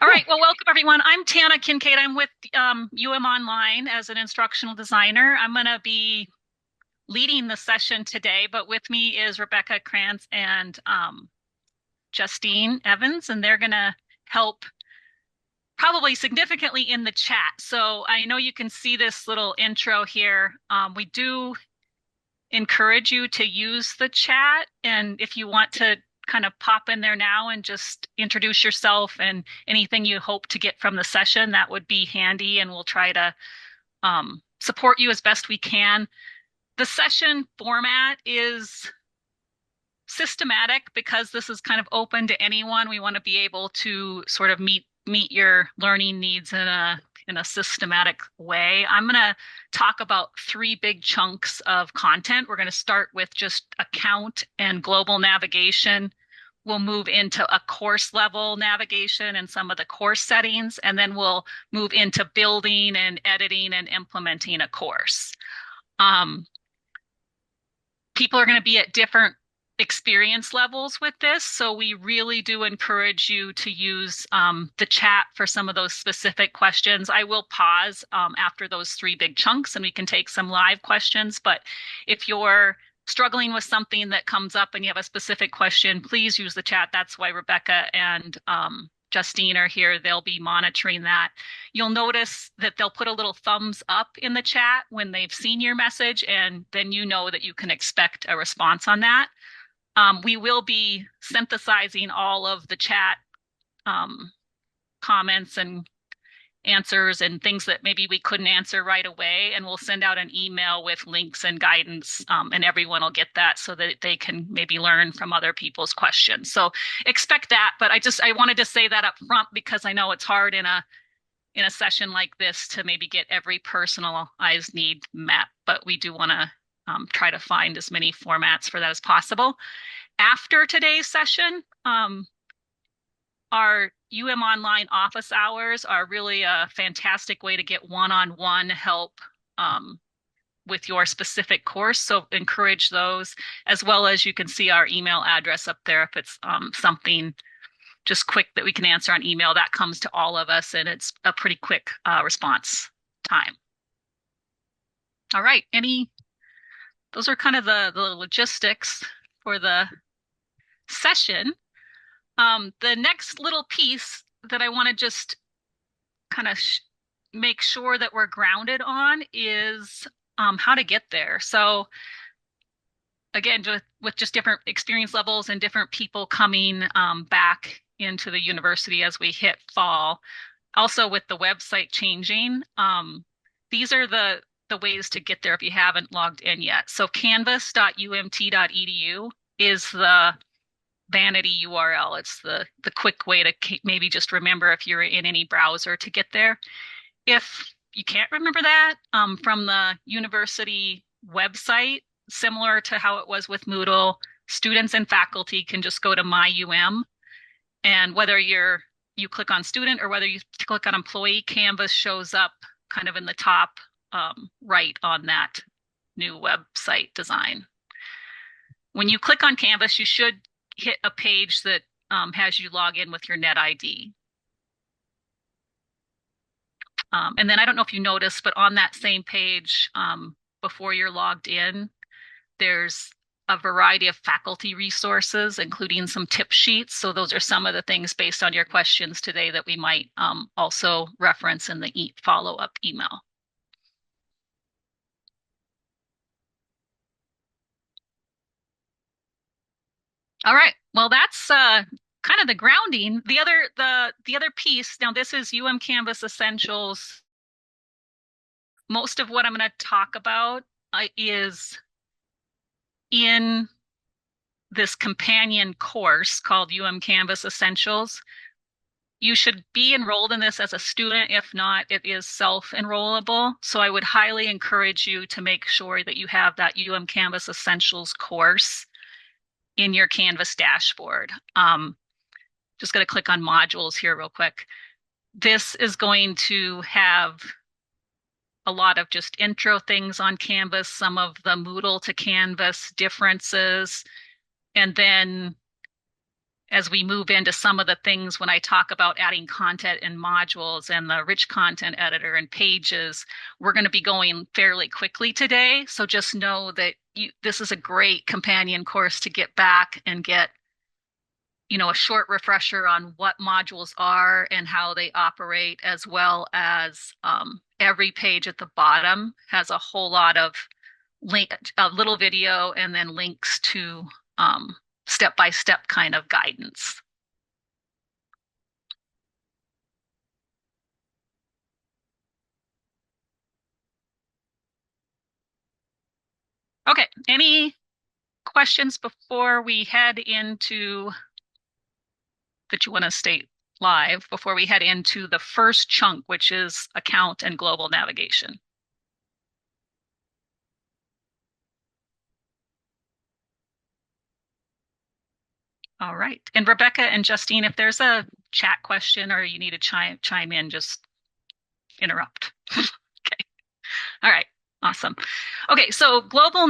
All right, well, welcome everyone. I'm Tana Kincaid. I'm with Online as an instructional designer. I'm going to be leading the session today, but with me is Rebecca Krantz and Justine Evans, and they're going to help probably significantly in the chat. So I know you can see this little intro here. We do encourage you to use the chat, and if you want to kind of pop in there now and just introduce yourself and anything you hope to get from the session, that would be handy, and we'll try to support you as best we can. The session format is systematic because this is kind of open to anyone. We want to be able to sort of meet your learning needs in a systematic way. I'm going to talk about three big chunks of content. We're going to start with just account and global navigation. We'll move into a course level navigation and some of the course settings, and then we'll move into building and editing and implementing a course. People are going to be at different experience levels with this, so we really do encourage you to use the chat for some of those specific questions. I will pause after those three big chunks and we can take some live questions, but if you're struggling with something that comes up and you have a specific question, please use the chat. That's why Rebecca and Justine are here. They'll be monitoring that. You'll notice that they'll put a little thumbs up in the chat when they've seen your message, and then you know that you can expect a response on that. We will be synthesizing all of the chat comments and answers and things that maybe we couldn't answer right away, and we'll send out an email with links and guidance, and everyone will get that so that they can maybe learn from other people's questions. So expect that, but I wanted to say that up front because I know it's hard in a session like this to maybe get every personalized need met, but we do want to try to find as many formats for that as possible. After today's session, our Online office hours are really a fantastic way to get one-on-one help with your specific course. So encourage those, as well as you can see our email address up there if it's something just quick that we can answer on email. That comes to all of us, and it's a pretty quick response time. All right, those are kind of the logistics for the session. The next little piece that I want to just kind of make sure that we're grounded on is how to get there. So again, with just different experience levels and different people coming back into the university as we hit fall, also with the website changing, these are the ways to get there if you haven't logged in yet. So canvas.umt.edu is the vanity URL. It's the quick way to maybe just remember if you're in any browser to get there. If you can't remember that, from the university website, similar to how it was with Moodle, students and faculty can just go to MyUM, and whether you click on student or whether you click on employee, Canvas shows up kind of in the top right on that new website design. When you click on Canvas, you should hit a page that has you log in with your NetID. And then I don't know if you noticed, but on that same page, before you're logged in, there's a variety of faculty resources, including some tip sheets. So those are some of the things based on your questions today that we might also reference in the follow-up email. All right, well, that's kind of the grounding. The other piece, now this is Canvas Essentials. Most of what I'm going to talk about is in this companion course called Canvas Essentials. You should be enrolled in this as a student. If not, it is self-enrollable. So I would highly encourage you to make sure that you have that Canvas Essentials course in your Canvas dashboard. Just going to click on modules here real quick. This is going to have a lot of just intro things on Canvas, some of the Moodle to Canvas differences, and then as we move into some of the things when I talk about adding content in modules and the rich content editor and pages, we're going to be going fairly quickly today. So just know that this is a great companion course to get back and get, a short refresher on what modules are and how they operate, as well as every page at the bottom has a whole lot of a little video and then links to step-by-step kind of guidance. Okay, any questions before we head into that you want to state live before we head into the first chunk, which is account and global navigation? All right. And Rebecca and Justine, if there's a chat question or you need to chime in, just interrupt. Okay. All right. Awesome. Okay, so global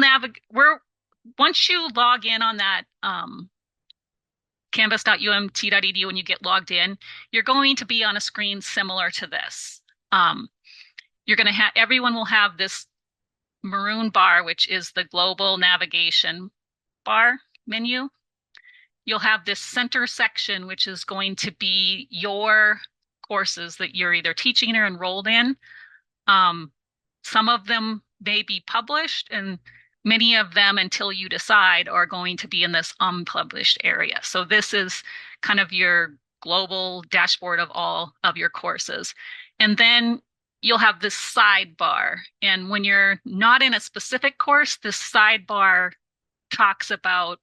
once you log in on that canvas.umt.edu and you get logged in, you're going to be on a screen similar to this. You're going to have, everyone will have this maroon bar, which is the global navigation bar menu. You'll have this center section, which is going to be your courses that you're either teaching or enrolled in. Some of them may be published, and many of them, until you decide, are going to be in this unpublished area. So this is kind of your global dashboard of all of your courses. And then you'll have this sidebar. And when you're not in a specific course, this sidebar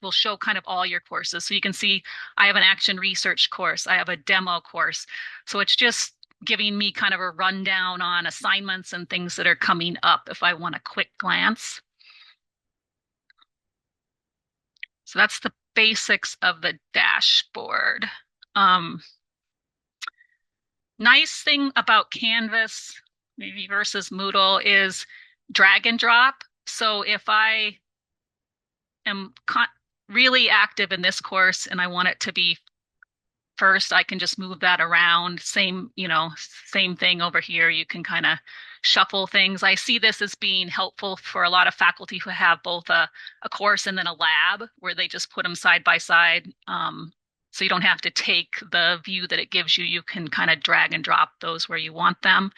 will show kind of all your courses. So you can see I have an action research course, I have a demo course. So it's just giving me kind of a rundown on assignments and things that are coming up if I want a quick glance. So that's the basics of the dashboard. Nice thing about Canvas, maybe versus Moodle, is drag and drop. So if I am really active in this course and I want it to be first, I can just move that around. Same thing over here. You can kind of shuffle things. I see this as being helpful for a lot of faculty who have both a course and then a lab where they just put them side by side. So you don't have to take the view that it gives you. You can kind of drag and drop those where you want them.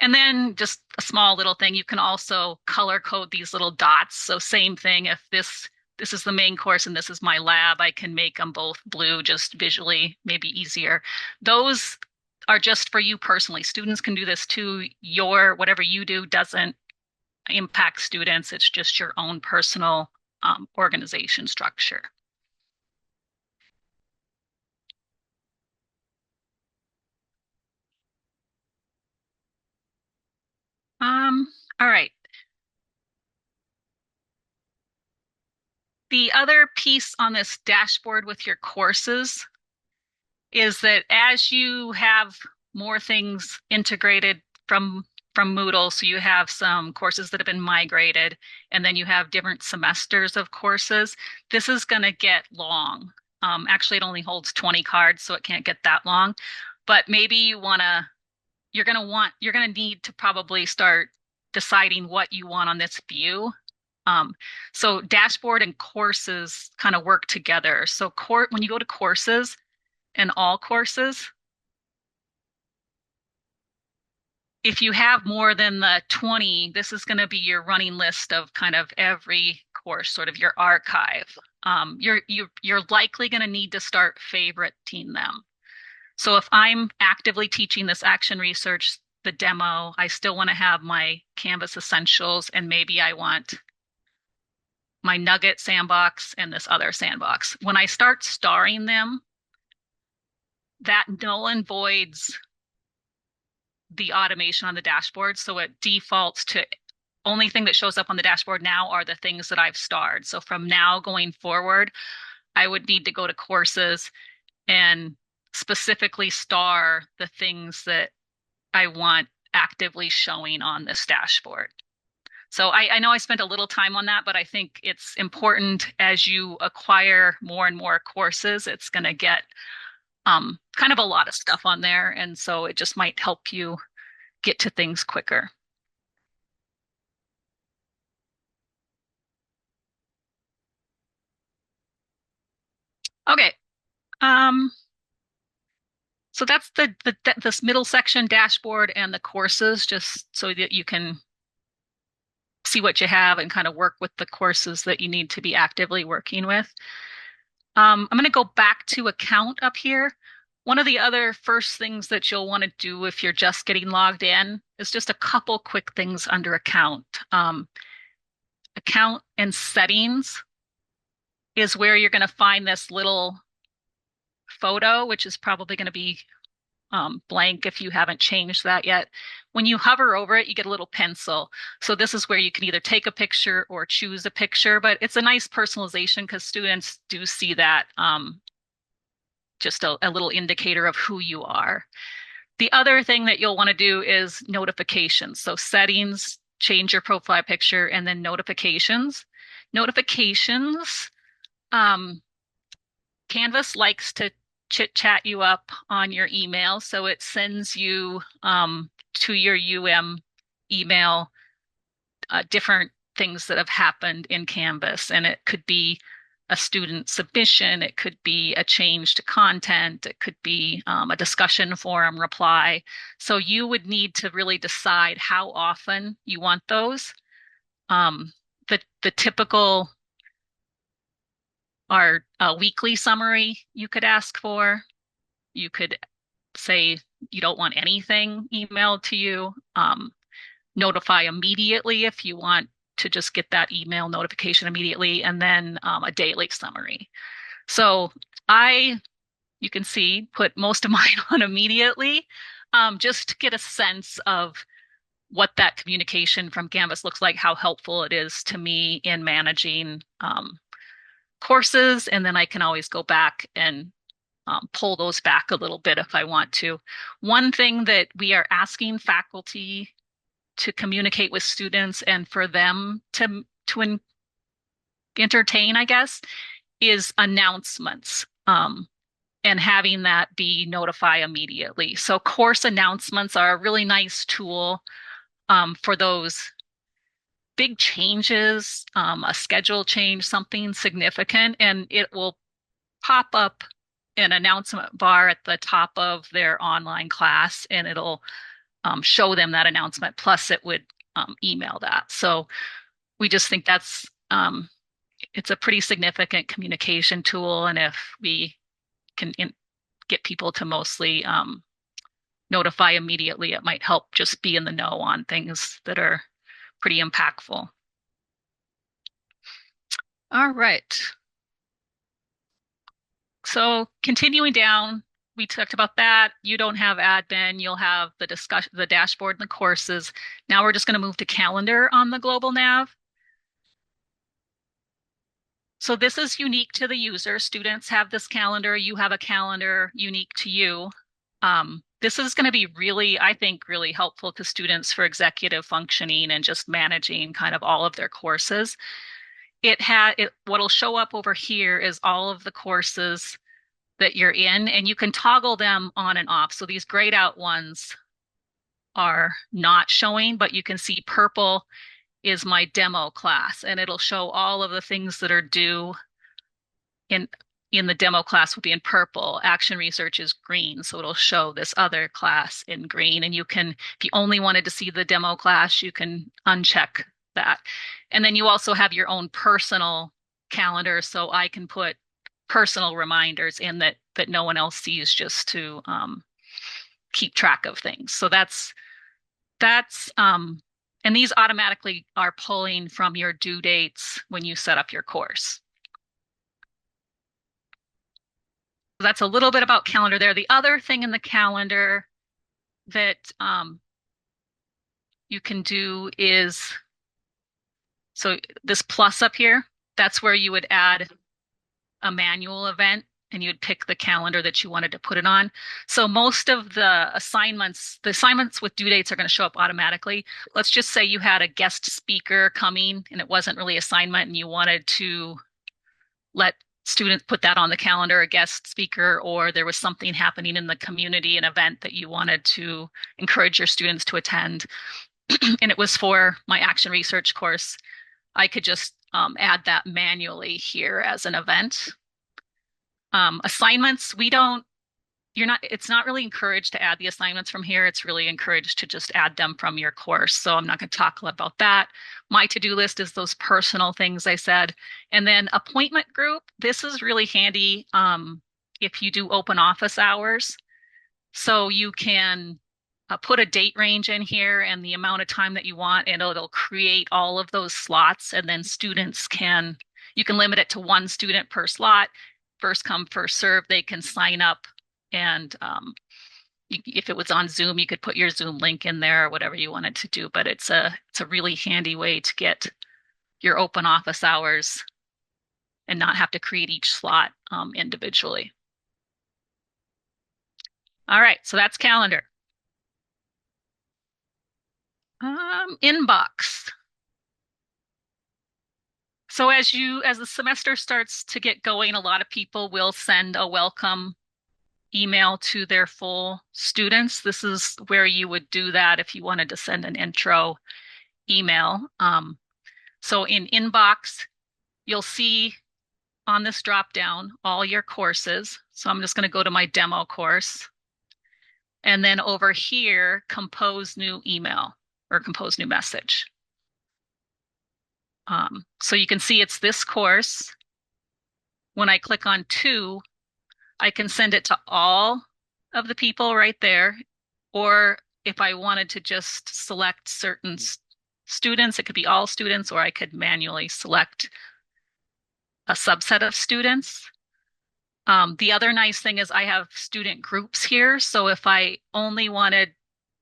And then just a small little thing, you can also color code these little dots. So same thing, if this is the main course and this is my lab, I can make them both blue, just visually, maybe easier. Those are just for you personally. Students can do this too. Whatever you do doesn't impact students. It's just your own personal organization structure. All right. The other piece on this dashboard with your courses is that as you have more things integrated from Moodle, so you have some courses that have been migrated, and then you have different semesters of courses, this is going to get long. Actually, it only holds 20 cards, so it can't get that long. But maybe you're going to need to probably start deciding what you want on this view. So dashboard and courses kind of work together. So when you go to courses and all courses, if you have more than the 20, this is going to be your running list of kind of every course, sort of your archive. You're likely going to need to start favoriting them. So if I'm actively teaching this action research, the demo, I still want to have my Canvas essentials, and maybe I want my Nugget sandbox and this other sandbox. When I start starring them, that null and voids the automation on the dashboard. So it defaults to only thing that shows up on the dashboard now are the things that I've starred. So from now going forward, I would need to go to courses and specifically star the things that I want actively showing on this dashboard. So I know I spent a little time on that, but I think it's important as you acquire more and more courses, it's going to get kind of a lot of stuff on there. And so it just might help you get to things quicker. Okay. Um, so that's the this middle section dashboard and the courses, just so that you can see what you have and kind of work with the courses that you need to be actively working with. I'm going to go back to account up here. One of the other first things that you'll want to do if you're just getting logged in is just a couple quick things under account. Account and settings is where you're going to find this little photo, which is probably going to be blank if you haven't changed that yet. When you hover over it, you get a little pencil. So this is where you can either take a picture or choose a picture, but it's a nice personalization because students do see that just a little indicator of who you are. The other thing that you'll want to do is notifications. So settings, change your profile picture, and then notifications. Notifications, um, Canvas likes to chit chat you up on your email. So it sends you to your email different things that have happened in Canvas. And it could be a student submission, it could be a change to content, it could be a discussion forum reply. So you would need to really decide how often you want those. The typical are a weekly summary you could ask for. You could say you don't want anything emailed to you. Notify immediately if you want to just get that email notification immediately, and then a daily summary. So you can see, put most of mine on immediately, just to get a sense of what that communication from Canvas looks like, how helpful it is to me in managing courses. And then I can always go back and pull those back a little bit if I want to. One thing that we are asking faculty to communicate with students and for them to entertain, I guess, is announcements. And having that be notify immediately. So course announcements are a really nice tool for those big changes, a schedule change, something significant, and it will pop up an announcement bar at the top of their online class, and it'll show them that announcement. Plus, it would email that. So we just think that's it's a pretty significant communication tool, and if we can get people to mostly notify immediately, it might help just be in the know on things that are pretty impactful. All right. So continuing down, we talked about that. You don't have admin, you'll have the discussion, the dashboard and the courses. Now we're just going to move to calendar on the global nav. So this is unique to the user. Students have this calendar, you have a calendar unique to you. This is going to be really, I think, really helpful to students for executive functioning and just managing kind of all of their courses. What'll show up over here is all of the courses that you're in, and you can toggle them on and off. So these grayed out ones are not showing, but you can see purple is my demo class, and it'll show all of the things that are due in the demo class will be in purple. Action research is green, so it'll show this other class in green. And you can, if you only wanted to see the demo class, you can uncheck that. And then you also have your own personal calendar, so I can put personal reminders in that no one else sees, just to keep track of things. So that's and these automatically are pulling from your due dates when you set up your course. So that's a little bit about calendar there. The other thing in the calendar that you can do is, so this plus up here, that's where you would add a manual event. and you'd pick the calendar that you wanted to put it on. So most of the assignments with due dates are going to show up automatically. Let's just say you had a guest speaker coming and it wasn't really assignment and you wanted to let students put that on the calendar, a guest speaker, or there was something happening in the community, an event that you wanted to encourage your students to attend, and it was for my action research course, I could just add that manually here as an event. Assignments, it's not really encouraged to add the assignments from here. It's really encouraged to just add them from your course. So I'm not going to talk about that. My to-do list is those personal things I said. And then appointment group, this is really handy if you do open office hours. So you can put a date range in here and the amount of time that you want, and it'll create all of those slots. And then you can limit it to one student per slot. First come, first serve. They can sign up, and if it was on Zoom, you could put your Zoom link in there or whatever you wanted to do. But it's a really handy way to get your open office hours and not have to create each slot individually. All right, so that's calendar. Inbox. So as the semester starts to get going, a lot of people will send a welcome email to their full students. This is where you would do that if you wanted to send an intro email. So in inbox, you'll see on this drop down all your courses. So I'm just going to go to my demo course. And then over here, compose new email or compose new message. So you can see it's this course. When I click on to, I can send it to all of the people right there. Or if I wanted to just select certain students, it could be all students, or I could manually select a subset of students. The other nice thing is I have student groups here. So if I only wanted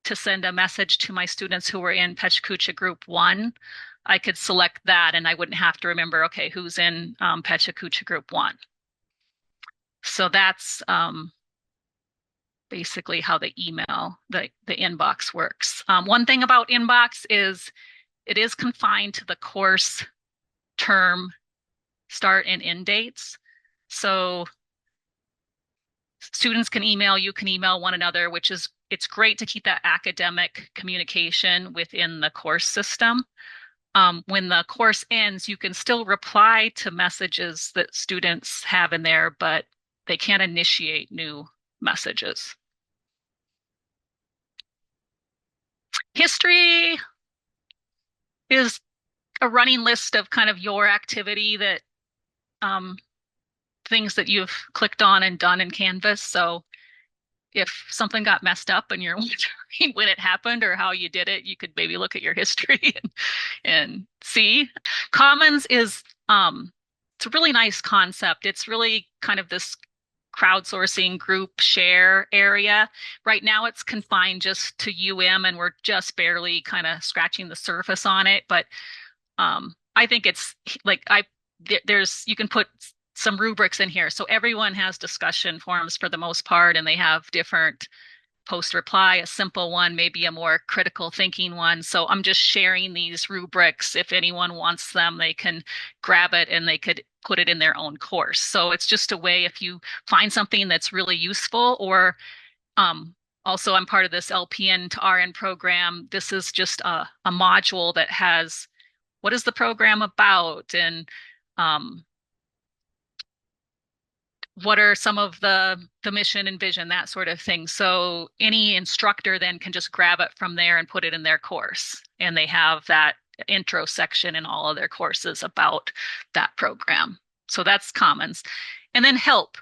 to send a message to my students who were in PechaKucha Group 1, I could select that and I wouldn't have to remember, okay, who's in PechaKucha Group 1. So that's basically how the email, the inbox works. One thing about inbox is it is confined to the course term start and end dates. So students can email, you can email one another, it's great to keep that academic communication within the course system. When the course ends, you can still reply to messages that students have in there, but they can't initiate new messages. History is a running list of kind of your activity that things that you've clicked on and done in Canvas. So if something got messed up and you're wondering when it happened or how you did it, you could maybe look at your history and see. Commons is it's a really nice concept. It's really kind of this crowdsourcing group share area. Right now it's confined just to UM and we're just barely kind of scratching the surface on it. But I think it's like you can put some rubrics in here. So everyone has discussion forums for the most part, and they have different post reply, a simple one, maybe a more critical thinking one. So I'm just sharing these rubrics. If anyone wants them, they can grab it and they could put it in their own course. So it's just a way if you find something that's really useful, or also I'm part of this LPN to RN program. This is just a module that has what is the program about, and what are some of the mission and vision, that sort of thing. So any instructor then can just grab it from there and put it in their course. And they have that intro section in all of their courses about that program. So that's Commons. And then help.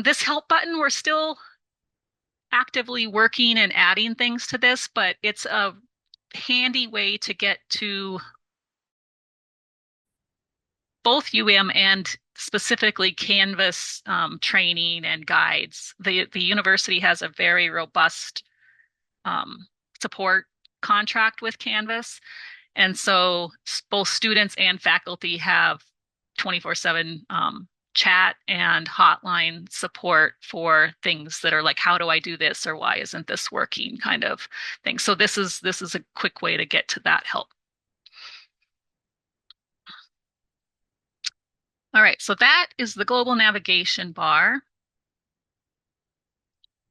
This help button, we're still actively working and adding things to this, but it's a handy way to get to both UM and specifically Canvas training and guides. The university has a very robust support contract with Canvas. And so both students and faculty have 24/7 chat and hotline support for things that are like, how do I do this, or why isn't this working, kind of thing. So this is a quick way to get to that help. All right, so that is the global navigation bar.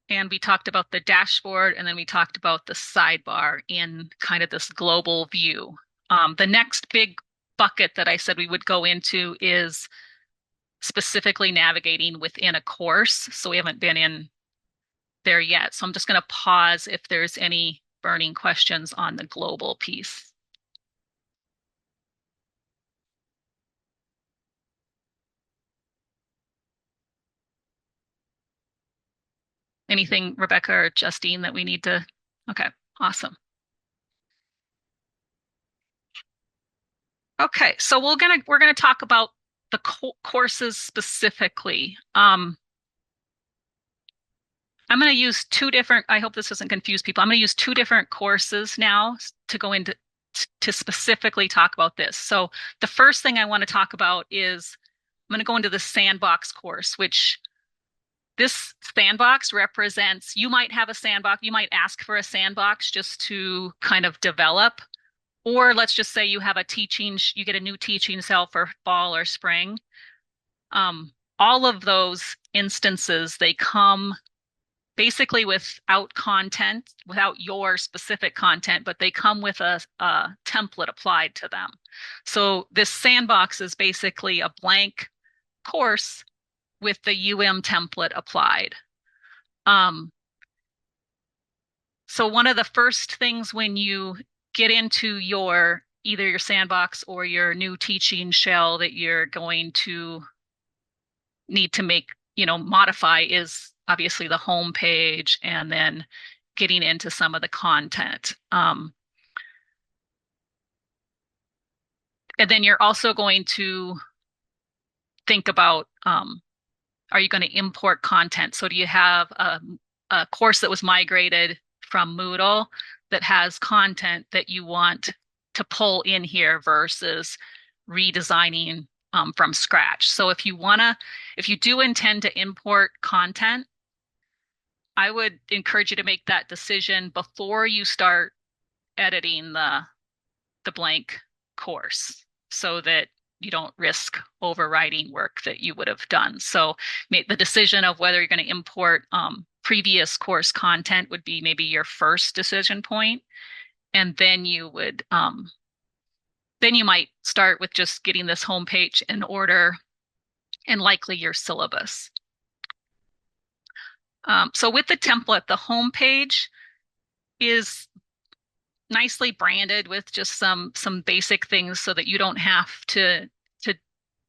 And we talked about the dashboard, and then we talked about the sidebar in kind of this global view. The next big bucket that I said we would go into is specifically navigating within a course. So we haven't been in there yet. So I'm just going to pause if there's any burning questions on the global piece. Anything, Rebecca or Justine, that we need to? Okay, awesome. Okay, so we're gonna talk about the courses specifically. I'm going to use two different, I hope this doesn't confuse people. I'm going to use two different courses now to go into to specifically talk about this. So the first thing I want to talk about is I'm going to go into the sandbox course, which this sandbox represents, you might have a sandbox, you might ask for a sandbox just to kind of develop, or let's just say you have a teaching, you get a new teaching cell for fall or spring. All of those instances, they come basically without content, without your specific content, but they come with a template applied to them. So this sandbox is basically a blank course with the template applied. So one of the first things when you get into either your sandbox or your new teaching shell that you're going to need to modify is obviously the home page, and then getting into some of the content. And then you're also going to think about, are you going to import content? So do you have a course that was migrated from Moodle that has content that you want to pull in here versus redesigning from scratch? So if you do intend to import content, I would encourage you to make that decision before you start editing the blank course, so that you don't risk overwriting work that you would have done. So make the decision of whether you're going to import previous course content would be maybe your first decision point. And then you might start with just getting this homepage in order, and likely your syllabus. So with the template, the homepage is nicely branded with just some basic things so that you don't have to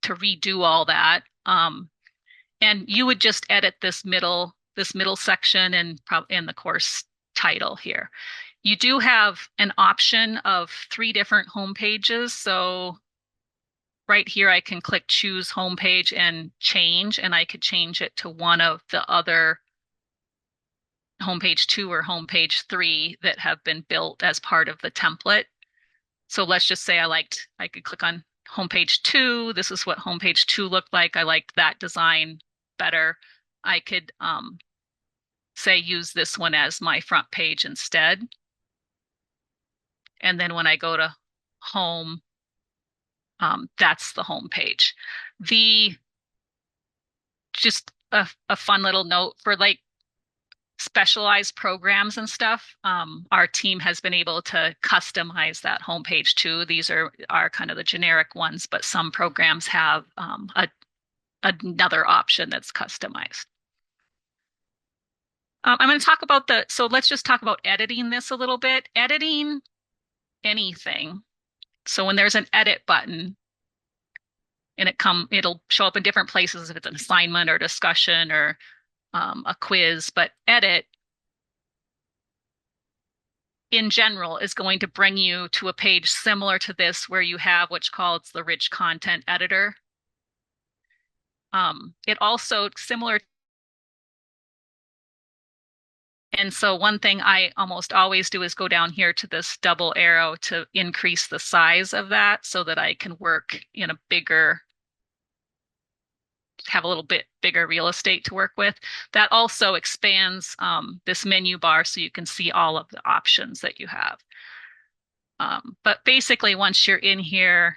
redo all that. And you would just edit this middle section and the course title here. You do have an option of 3 different home pages. So right here, I can click choose homepage and change, and I could change it to one of the other homepage 2 or homepage 3 that have been built as part of the template. So let's just say I could click on homepage 2. This is what homepage 2 looked like. I liked that design better. I could say use this one as my front page instead. And then when I go to home, that's the home page. Just a fun little note for like specialized programs and stuff, our team has been able to customize that homepage too. These are kind of the generic ones, but some programs have another option that's customized. I'm going to talk about so let's just talk about editing this a little bit. Editing anything. So when there's an edit button, and it'll show up in different places if it's an assignment or discussion or a quiz, but edit in general is going to bring you to a page similar to this where you have what's called the rich content editor. It also similar. And so one thing I almost always do is go down here to this double arrow to increase the size of that so that I can work in a bigger have a little bit bigger real estate to work with. That also expands this menu bar so you can see all of the options that you have. But basically, once you're in here,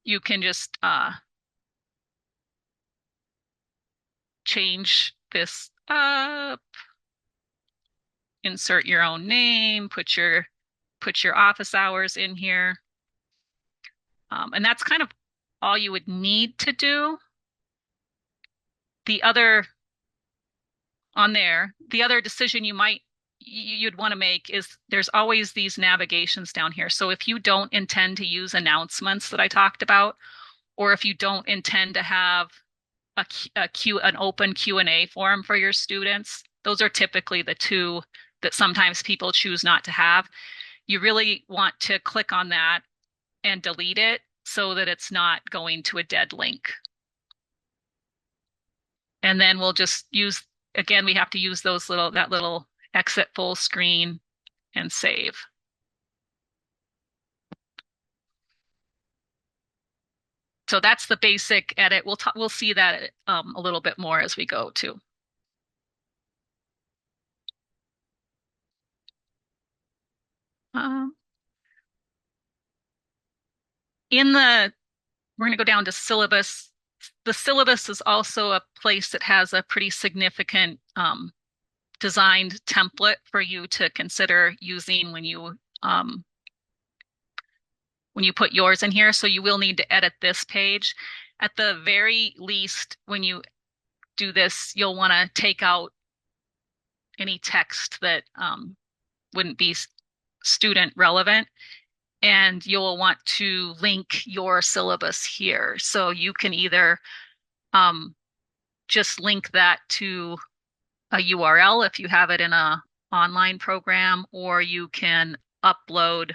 you can just change this up, insert your own name, put your office hours in here. And that's kind of all you would need to do. The other decision you'd want to make is there's always these navigations down here. So if you don't intend to use announcements that I talked about, or if you don't intend to have an open Q&A forum for your students, those are typically the two that sometimes people choose not to have. You really want to click on that and delete it so that it's not going to a dead link. And then we'll just use, again, we have to use that little exit full screen and save. So that's the basic edit. We'll see that a little bit more as we go too. We're going to go down to syllabus. The syllabus is also a place that has a pretty significant designed template for you to consider using when you put yours in here. So you will need to edit this page. At the very least, when you do this, you'll want to take out any text that wouldn't be student relevant. And you'll want to link your syllabus here. So you can either just link that to a URL if you have it in an online program, or you can upload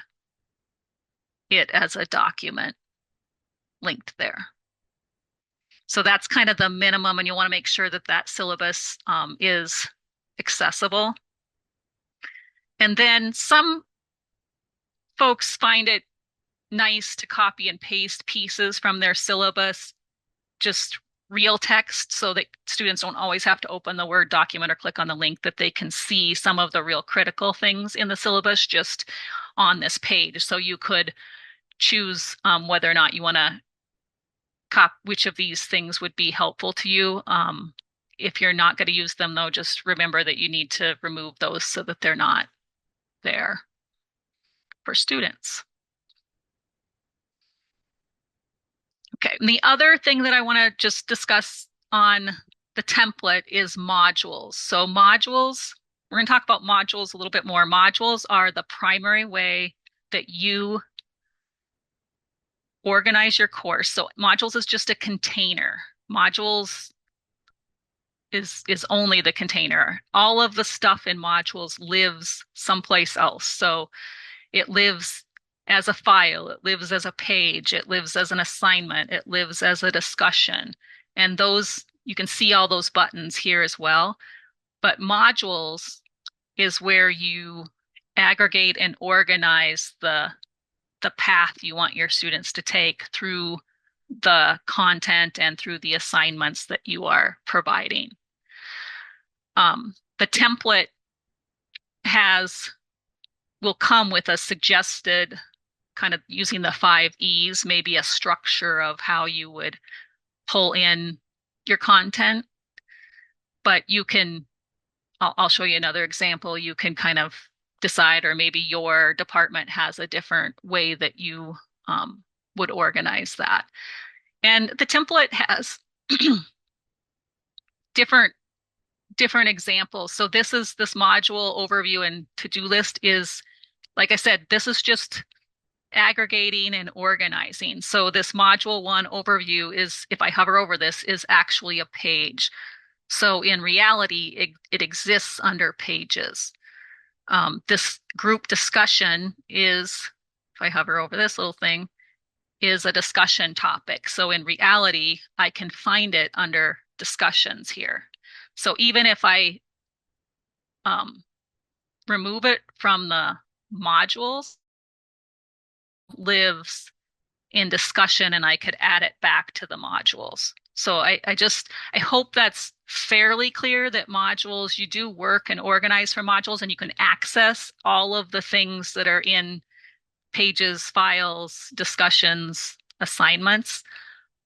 it as a document linked there. So that's kind of the minimum, and you want to make sure that that syllabus is accessible. And then some folks find it nice to copy and paste pieces from their syllabus, just real text, so that students don't always have to open the Word document or click on the link, that they can see some of the real critical things in the syllabus just on this page. So you could choose whether or not you want to which of these things would be helpful to you. If you're not going to use them, though, just remember that you need to remove those so that they're not there for students. Okay, and the other thing that I want to just discuss on the template is modules. So modules, we're going to talk about modules a little bit more. Modules are the primary way that you organize your course. So modules is just a container. Modules is only the container. All of the stuff in modules lives someplace else. So it lives as a file, it lives as a page, it lives as an assignment, it lives as a discussion. And those, you can see all those buttons here as well. But modules is where you aggregate and organize the path you want your students to take through the content and through the assignments that you are providing. The template will come with a suggested, kind of using the 5 E's, maybe a structure of how you would pull in your content. But you can, I'll show you another example. You can kind of decide, or maybe your department has a different way that you would organize that. And the template has different examples. So this module overview and to-do list is, like I said, this is just aggregating and organizing. So this module 1 overview is, if I hover over this, is actually a page. So in reality, it exists under pages. This group discussion is, if I hover over this little thing, is a discussion topic. So in reality, I can find it under discussions here. So even if I remove it from the modules, lives in discussion and I could add it back to the modules. So I hope that's fairly clear that modules, you do work and organize for modules and you can access all of the things that are in pages, files, discussions, assignments,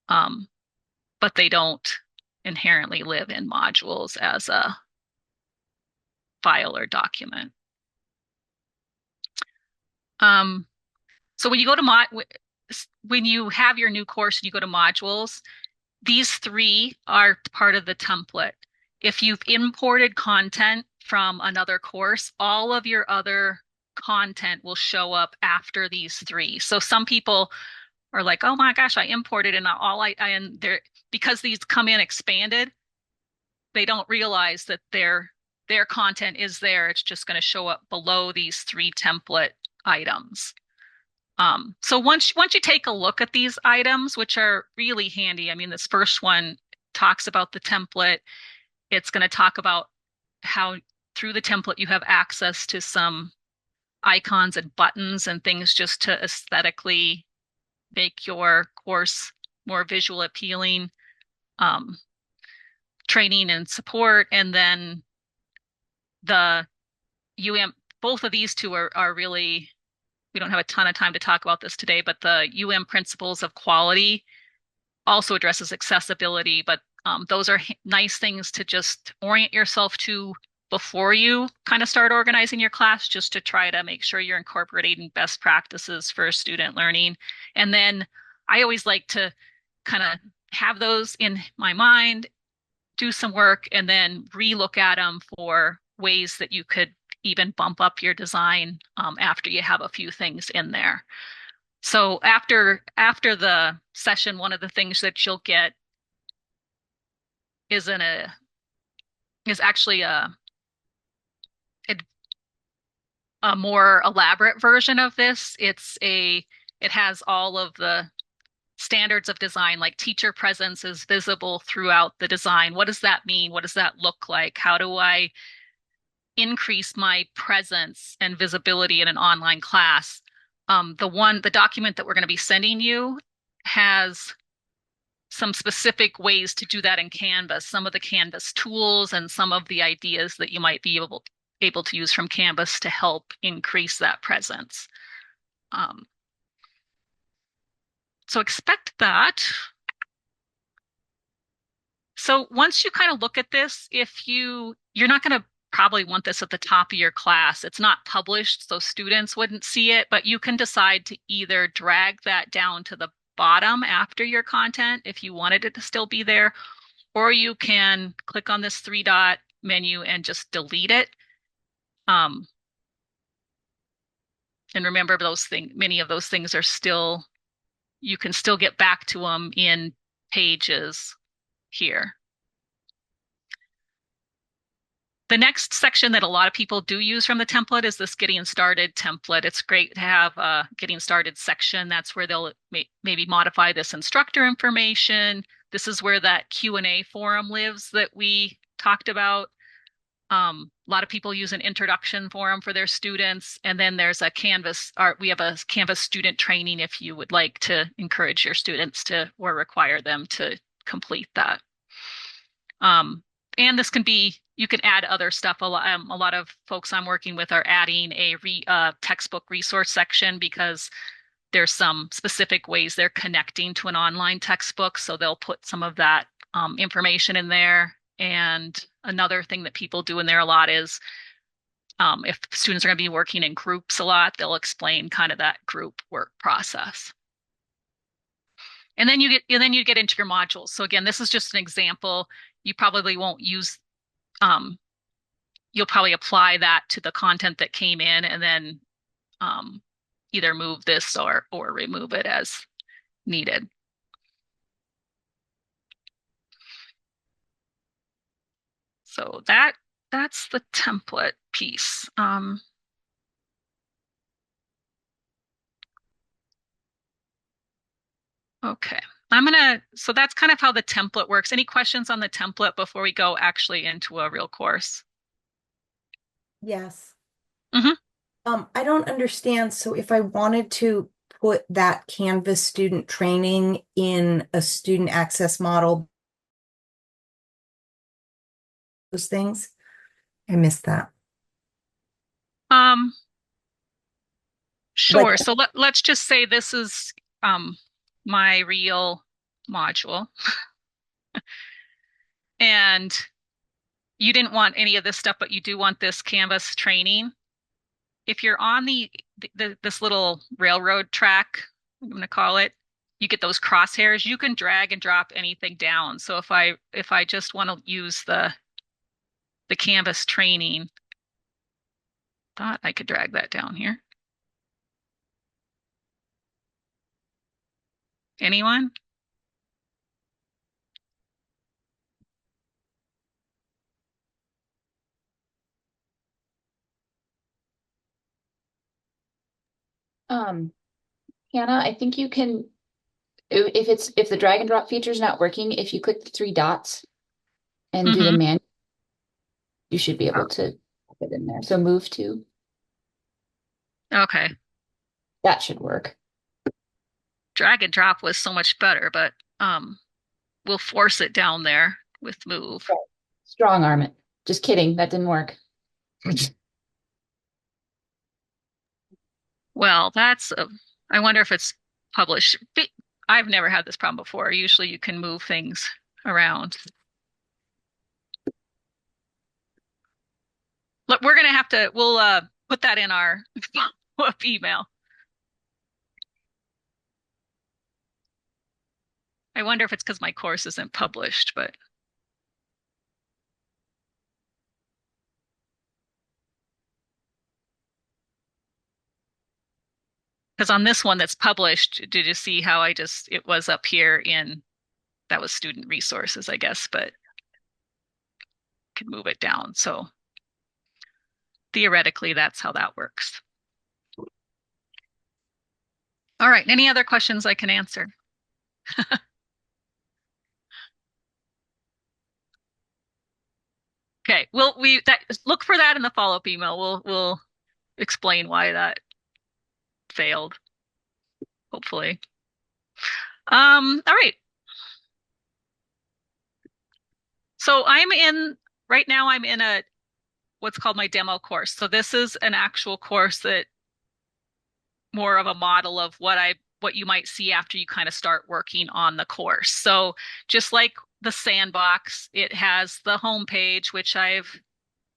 um, but they don't inherently live in modules as a file or document. So when you go to when you have your new course and you go to modules, these three are part of the template. If you've imported content from another course, all of your other content will show up after these three. So some people are like, oh my gosh, I imported and all and there, because these come in expanded, they don't realize that their content is there. It's just going to show up below these three template items. So once you take a look at these items, which are really handy, I mean, this first one talks about the template. It's going to talk about how through the template you have access to some icons and buttons and things just to aesthetically make your course more visual appealing, training and support. And then the both of these two are really, we don't have a ton of time to talk about this today, but the principles of quality also addresses accessibility, but those are nice things to just orient yourself to before you kind of start organizing your class, just to try to make sure you're incorporating best practices for student learning. And then I always like to kind of have those in my mind, do some work, and then re-look at them for ways that you could even bump up your design after you have a few things in there. So after the session, one of the things that you'll get is actually a more elaborate version of this. It has all of the standards of design, like teacher presence is visible throughout the design. What does that mean? What does that look like? How do I increase my presence and visibility in an online class? The document that we're going to be sending you has some specific ways to do that in Canvas, some of the Canvas tools and some of the ideas that you might be able to use from Canvas to help increase that presence. So expect that. So once you kind of look at this, you're not going to probably want this at the top of your class. It's not published, so students wouldn't see it, but you can decide to either drag that down to the bottom after your content if you wanted it to still be there, or you can click on this 3-dot menu and just delete it. And remember, many of those things are still, you can still get back to them in pages here. The next section that a lot of people do use from the template is this getting started template. It's great to have a getting started section. That's where they'll maybe modify this instructor information. This is where that Q&A forum lives that we talked about. A lot of people use an introduction forum for their students. And then there's a Canvas, we have a Canvas student training if you would like to encourage your students to, or require them to complete that. And this can be, you can add other stuff. A lot of folks I'm working with are adding a textbook resource section because there's some specific ways they're connecting to an online textbook. So they'll put some of that information in there. And another thing that people do in there a lot is if students are going to be working in groups a lot, they'll explain kind of that group work process. And then you get into your modules. So again, this is just an example. You probably won't use, you'll probably apply that to the content that came in and then either move this or remove it as needed. So that's the template piece. Okay. So that's kind of how the template works. Any questions on the template before we go actually into a real course? Yes. Mm-hmm. I don't understand. So if I wanted to put that Canvas student training in a student access model? Those things? I missed that. Um, Like, sure. So let's just say this is um my real module, and you didn't want any of this stuff, but you do want this Canvas training. If you're on this little railroad track, I'm going to call it, you get those crosshairs, you can drag and drop anything down. So if I just want to use the Canvas training, thought I could drag that down here. Anyone? Um, Hannah, I think you can, if the drag and drop feature is not working, if you click the three dots and do the Mm-hmm. man, you should be able to put it in there. So move to, Okay. that should work. Drag and drop was so much better, but we'll force it down there with move. Right. Strong arm it. Just kidding, that didn't work. Well, I wonder if it's published. I've never had this problem before. Usually you can move things around. Look, we're gonna have to, we'll put that in our follow-up email. I wonder if it's because my course isn't published, but because on this one that's published, did you see how it was up here that was student resources, I guess, but could move it down. So theoretically, that's how that works. All right. Any other questions I can answer? Okay. Look for that in the follow-up email. We'll explain why that failed, hopefully. All right. So right now I'm in what's called my demo course. So this is an actual course that more of a model of what you might see after you kind of start working on the course. So just like the sandbox, it has the home page, which I've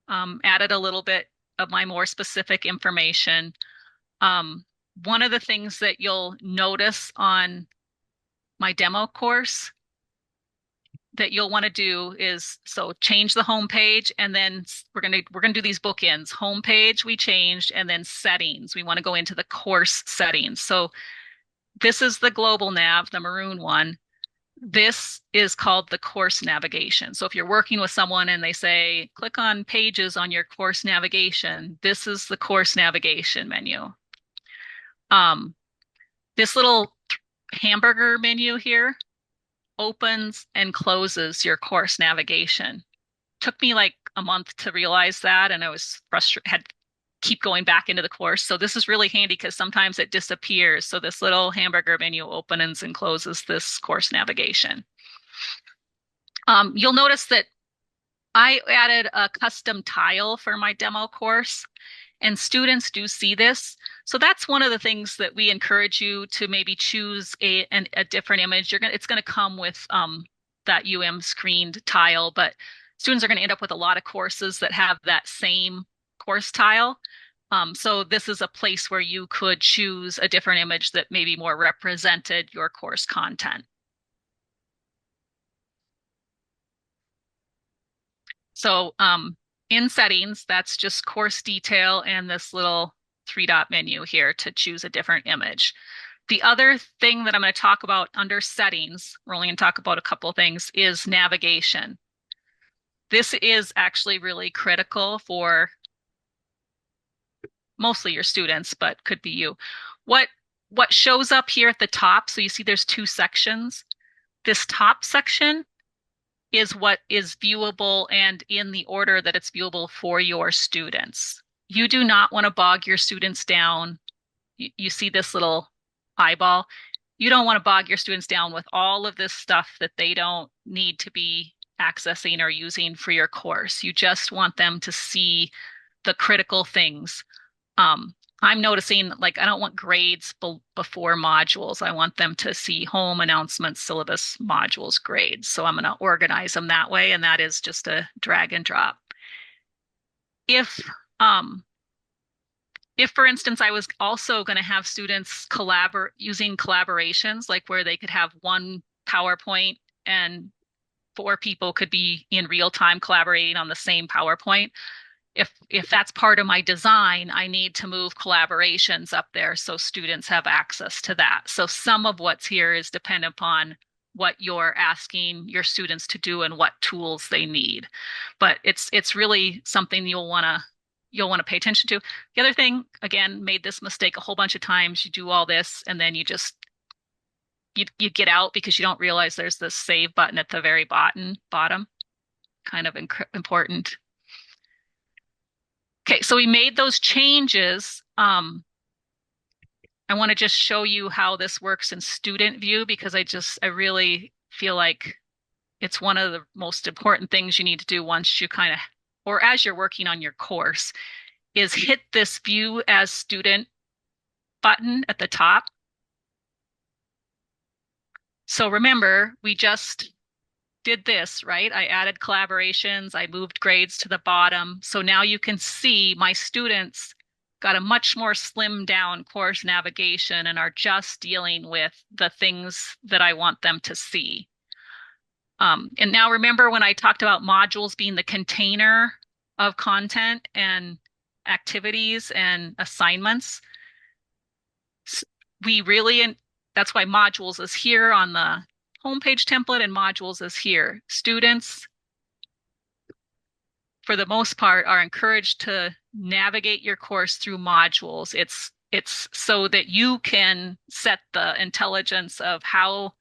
added a little bit of my more specific information. One of the things that you'll notice on my demo course that you'll want to do is change the home page, and then we're gonna do these bookends. Home page we changed, and then settings. We want to go into the course settings. So this is the global nav, the maroon one. This is called the course navigation. So if you're working with someone and they say, click on pages on your course navigation, this is the course navigation menu. This little hamburger menu here opens and closes your course navigation. Took me like a month to realize that, and I was frustrated, had keep going back into the course. So this is really handy because sometimes it disappears. So this little hamburger menu opens and closes this course navigation. You'll notice that I added a custom tile for my demo course, and students do see this. So that's one of the things that we encourage you to maybe choose a different image. It's going to come with that screened tile, but students are going to end up with a lot of courses that have that same course tile. So this is a place where you could choose a different image that maybe more represented your course content. So in settings, that's just course detail and this little three-dot menu here to choose a different image. The other thing that I'm going to talk about under settings, we're only going to talk about a couple of things, is navigation. This is actually really critical for mostly your students, but could be you. What shows up here at the top, so you see there's two sections. This top section is what is viewable and in the order that it's viewable for your students. You do not want to bog your students down. You see this little eyeball. You don't want to bog your students down with all of this stuff that they don't need to be accessing or using for your course. You just want them to see the critical things. I'm noticing like I don't want grades before modules. I want them to see home announcements, syllabus, modules, grades. So I'm going to organize them that way, and that is just a drag and drop. If um, if, for instance, I was also going to have students collaborate using collaborations, like where they could have one PowerPoint and 4 people could be in real time collaborating on the same PowerPoint. If that's part of my design, I need to move collaborations up there so students have access to that. So some of what's here is dependent upon what you're asking your students to do and what tools they need. But it's really something you'll want to pay attention to. The other thing, again, made this mistake a whole bunch of times. You do all this and then you get out because you don't realize there's this save button at the very bottom. Kind of important. Okay, so we made those changes. I want to just show you how this works in student view because I really feel like it's one of the most important things you need to do once you or as you're working on your course is hit this view as student button at the top. So remember, we just did this, right? I added collaborations, I moved grades to the bottom. So now you can see my students got a much more slimmed down course navigation and are just dealing with the things that I want them to see. And now remember when I talked about modules being the container of content and activities and assignments, that's why modules is here on the homepage template and modules is here. Students, for the most part, are encouraged to navigate your course through modules. It's so that you can set the intelligence of how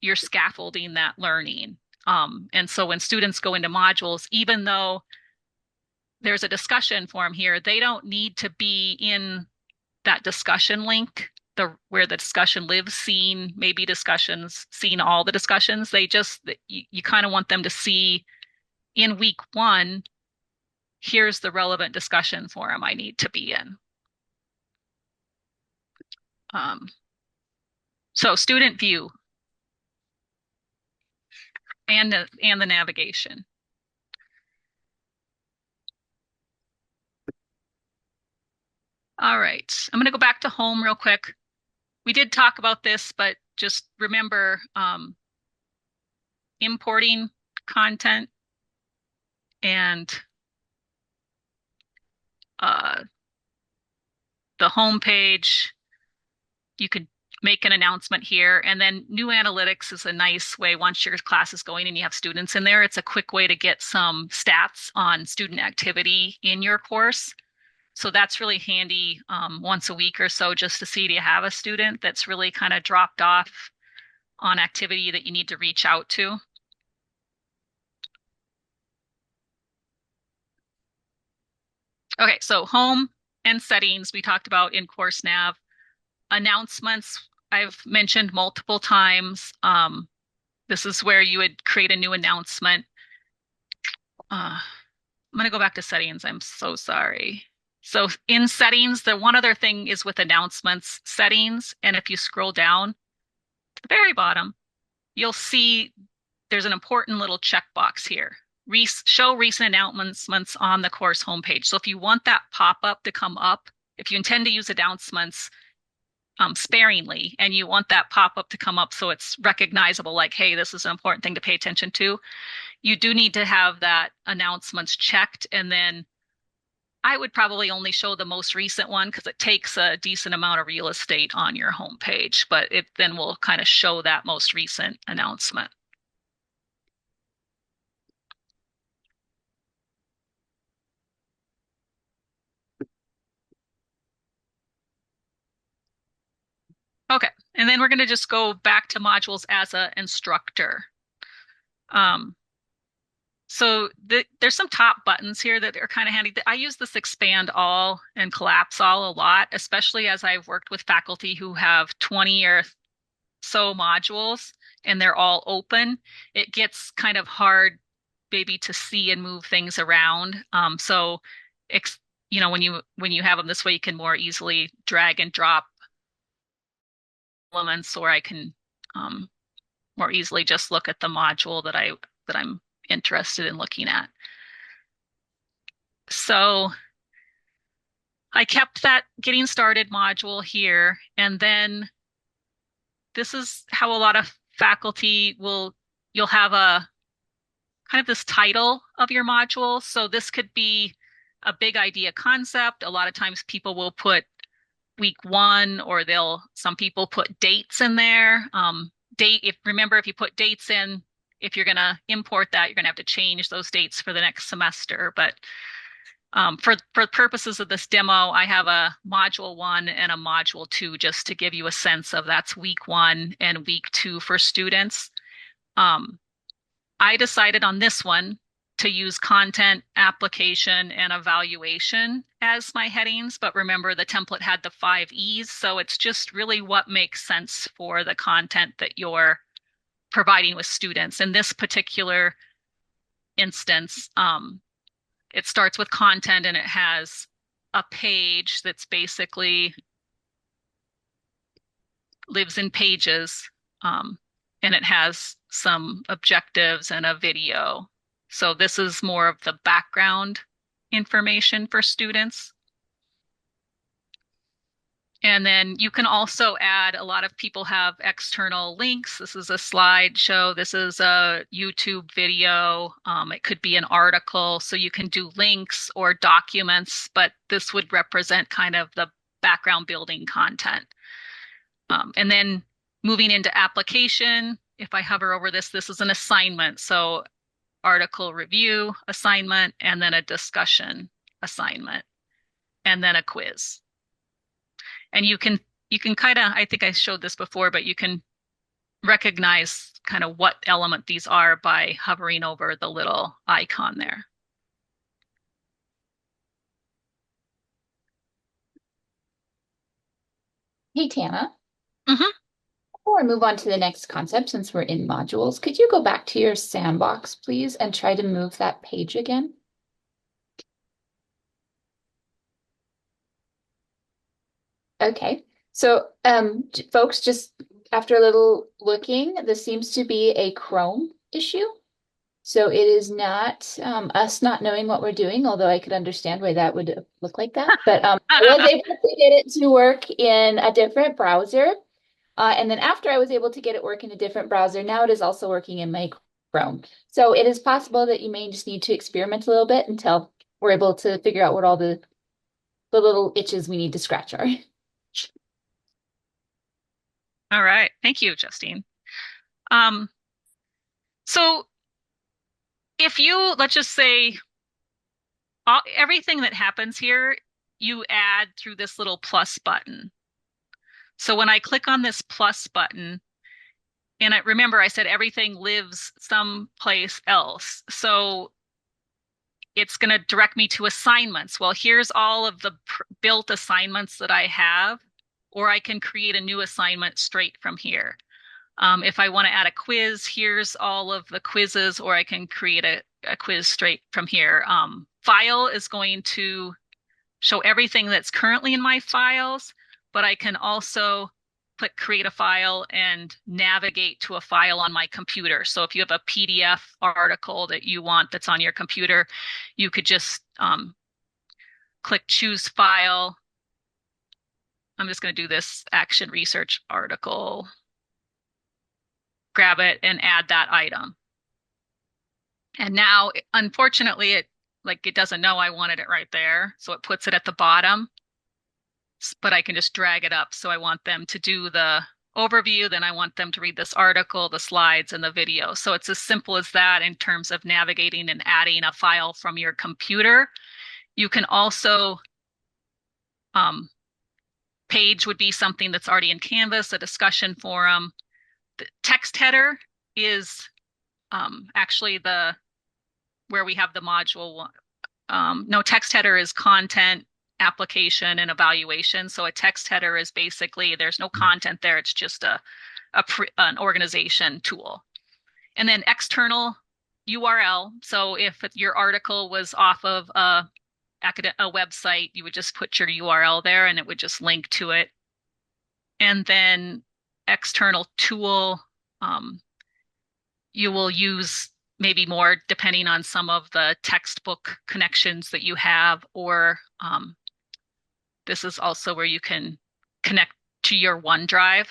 you're scaffolding that learning. And so when students go into modules, even though there's a discussion forum here, they don't need to be in that discussion link, where the discussion lives, seeing all the discussions. You kind of want them to see in week 1, here's the relevant discussion forum I need to be in. So student view and the navigation. All right, I'm going to go back to home real quick. We did talk about this, but just remember importing content and the home page. You could make an announcement here, and then new analytics is a nice way once your class is going and you have students in there. It's a quick way to get some stats on student activity in your course. So that's really handy once a week or so, just to see, do you have a student that's really kind of dropped off on activity that you need to reach out to? Okay, so home and settings we talked about in Course Nav. Announcements I've mentioned multiple times. This is where you would create a new announcement. I'm going to go back to settings. I'm so sorry. So in settings, the one other thing is with announcements settings. And if you scroll down to the very bottom, you'll see there's an important little checkbox here. Show recent announcements on the course homepage. So if you want that pop-up to come up, if you intend to use announcements sparingly and you want that pop-up to come up so it's recognizable, like, hey, this is an important thing to pay attention to, you do need to have that announcements checked. And then I would probably only show the most recent one because it takes a decent amount of real estate on your homepage, but it then will kind of show that most recent announcement. Okay, and then we're going to just go back to modules as an instructor. So there's some top buttons here that are kind of handy. I use this expand all and collapse all a lot, especially as I've worked with faculty who have 20 or so modules and they're all open. It gets kind of hard maybe to see and move things around. So ex when you have them this way, you can more easily drag and drop elements, or I can um, more easily just look at the module that I'm interested in looking at. So I kept that getting started module here, and then this is how a lot of faculty you'll have a kind of this title of your module. So this could be a big idea concept. A lot of times people will put week one, or some people put dates in there. Remember, if you put dates in, if you're going to import that, you're going to have to change those dates for the next semester. But for purposes of this demo, I have a module 1 and a module 2 just to give you a sense of that's week 1 and week 2 for students. I decided on this one to use content, application, and evaluation as my headings. But remember, the template had the 5 E's. So it's just really what makes sense for the content that you're providing with students. In this particular instance, it starts with content and it has a page that's basically lives in pages. And it has some objectives and a video. So this is more of the background information for students. And then you can also add, a lot of people have external links. This is a slideshow. This is a YouTube video. It could be an article. So you can do links or documents, but this would represent kind of the background building content. And then moving into application, if I hover over this, this is an assignment. So article review assignment, and then a discussion assignment, and then a quiz. And you can kind of, I think I showed this before, but you can recognize kind of what element these are by hovering over the little icon there. Hey, Tana. Mm-hmm. Before I move on to the next concept, since we're in modules, could you go back to your sandbox, please, and try to move that page again? Okay, so folks, just after a little looking, this seems to be a Chrome issue. So it is not us not knowing what we're doing, although I could understand why that would look like that. But I was able to get it to work in a different browser. And then after I was able to get it work in a different browser, now it is also working in my Chrome. So it is possible that you may just need to experiment a little bit until we're able to figure out what all the little itches we need to scratch are. All right. Thank you, Justine. So if you, let's just say, everything that happens here, you add through this little plus button. So when I click on this plus button, and remember I said everything lives someplace else. So it's going to direct me to assignments. Well, here's all of the built assignments that I have, or I can create a new assignment straight from here. If I want to add a quiz, here's all of the quizzes, or I can create a quiz straight from here. File is going to show everything that's currently in my files, but I can also click create a file and navigate to a file on my computer. So if you have a PDF article that you want that's on your computer, you could just click choose file. I'm just going to do this action research article, grab it and add that item. And now, unfortunately, it doesn't know I wanted it right there. So it puts it at the bottom, but I can just drag it up. So I want them to do the overview, then I want them to read this article, the slides, and the video. So it's as simple as that in terms of navigating and adding a file from your computer. You can also, page would be something that's already in Canvas, a discussion forum. The text header is actually the where we have the module one. No, text header is content, application, and evaluation. So a text header is basically, there's no content there. It's just an organization tool. And then external URL. So if your article was off of a website, you would just put your URL there and it would just link to it. And then external tool, you will use maybe more depending on some of the textbook connections that you have, or this is also where you can connect to your OneDrive.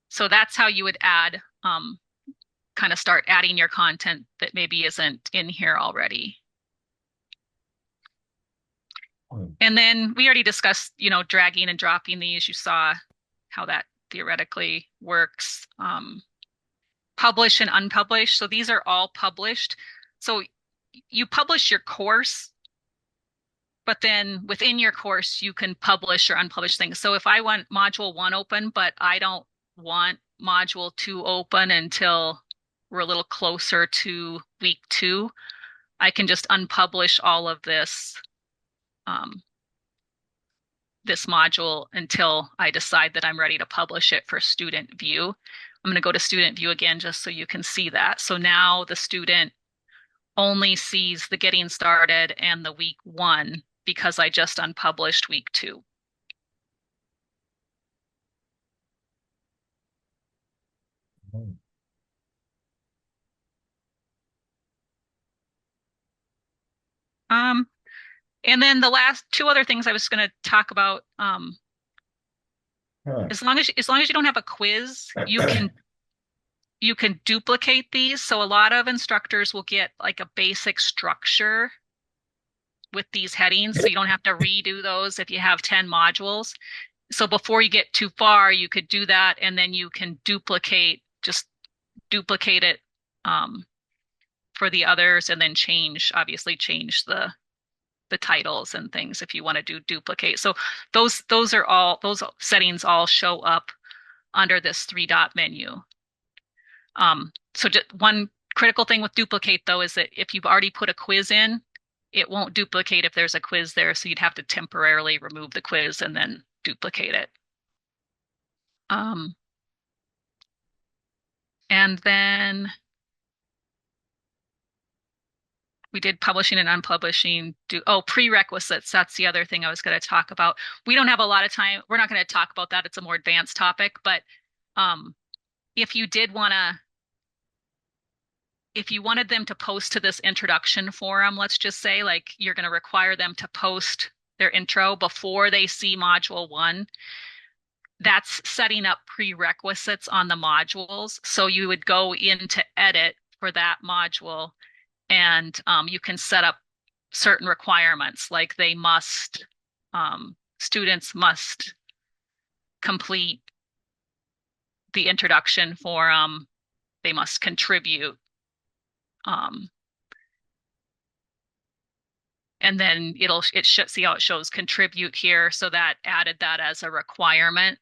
So that's how you would add, kind of start adding your content that maybe isn't in here already. And then we already discussed, dragging and dropping these. You saw how that theoretically works. Publish and unpublish. So these are all published. So you publish your course, but then within your course, you can publish or unpublish things. So if I want module 1 open, but I don't want module 2 open until we're a little closer to week 2, I can just unpublish all of this this module until I decide that I'm ready to publish it for student view. I'm going to go to student view again just so you can see that. So now the student only sees the getting started and the week 1 because I just unpublished week 2. And then the last 2 other things I was going to talk about, as long as you don't have a quiz, you can duplicate these. So a lot of instructors will get like a basic structure with these headings, so you don't have to redo those if you have 10 modules. So before you get too far, you could do that, and then you can just duplicate it for the others, and then obviously change the titles and things if you want to do duplicate. So those settings all show up under this 3-dot menu. So just one critical thing with duplicate though is that if you've already put a quiz in, it won't duplicate if there's a quiz there. So you'd have to temporarily remove the quiz and then duplicate it. And then we did publishing and unpublishing. Prerequisites. That's the other thing I was going to talk about. We don't have a lot of time. We're not going to talk about that. It's a more advanced topic. But if you wanted them to post to this introduction forum, let's just say, like, you're going to require them to post their intro before they see module 1. That's setting up prerequisites on the modules. So you would go into edit for that module, and you can set up certain requirements, like students must complete the introduction forum, they must contribute, and then it should see how it shows contribute here. So that added that as a requirement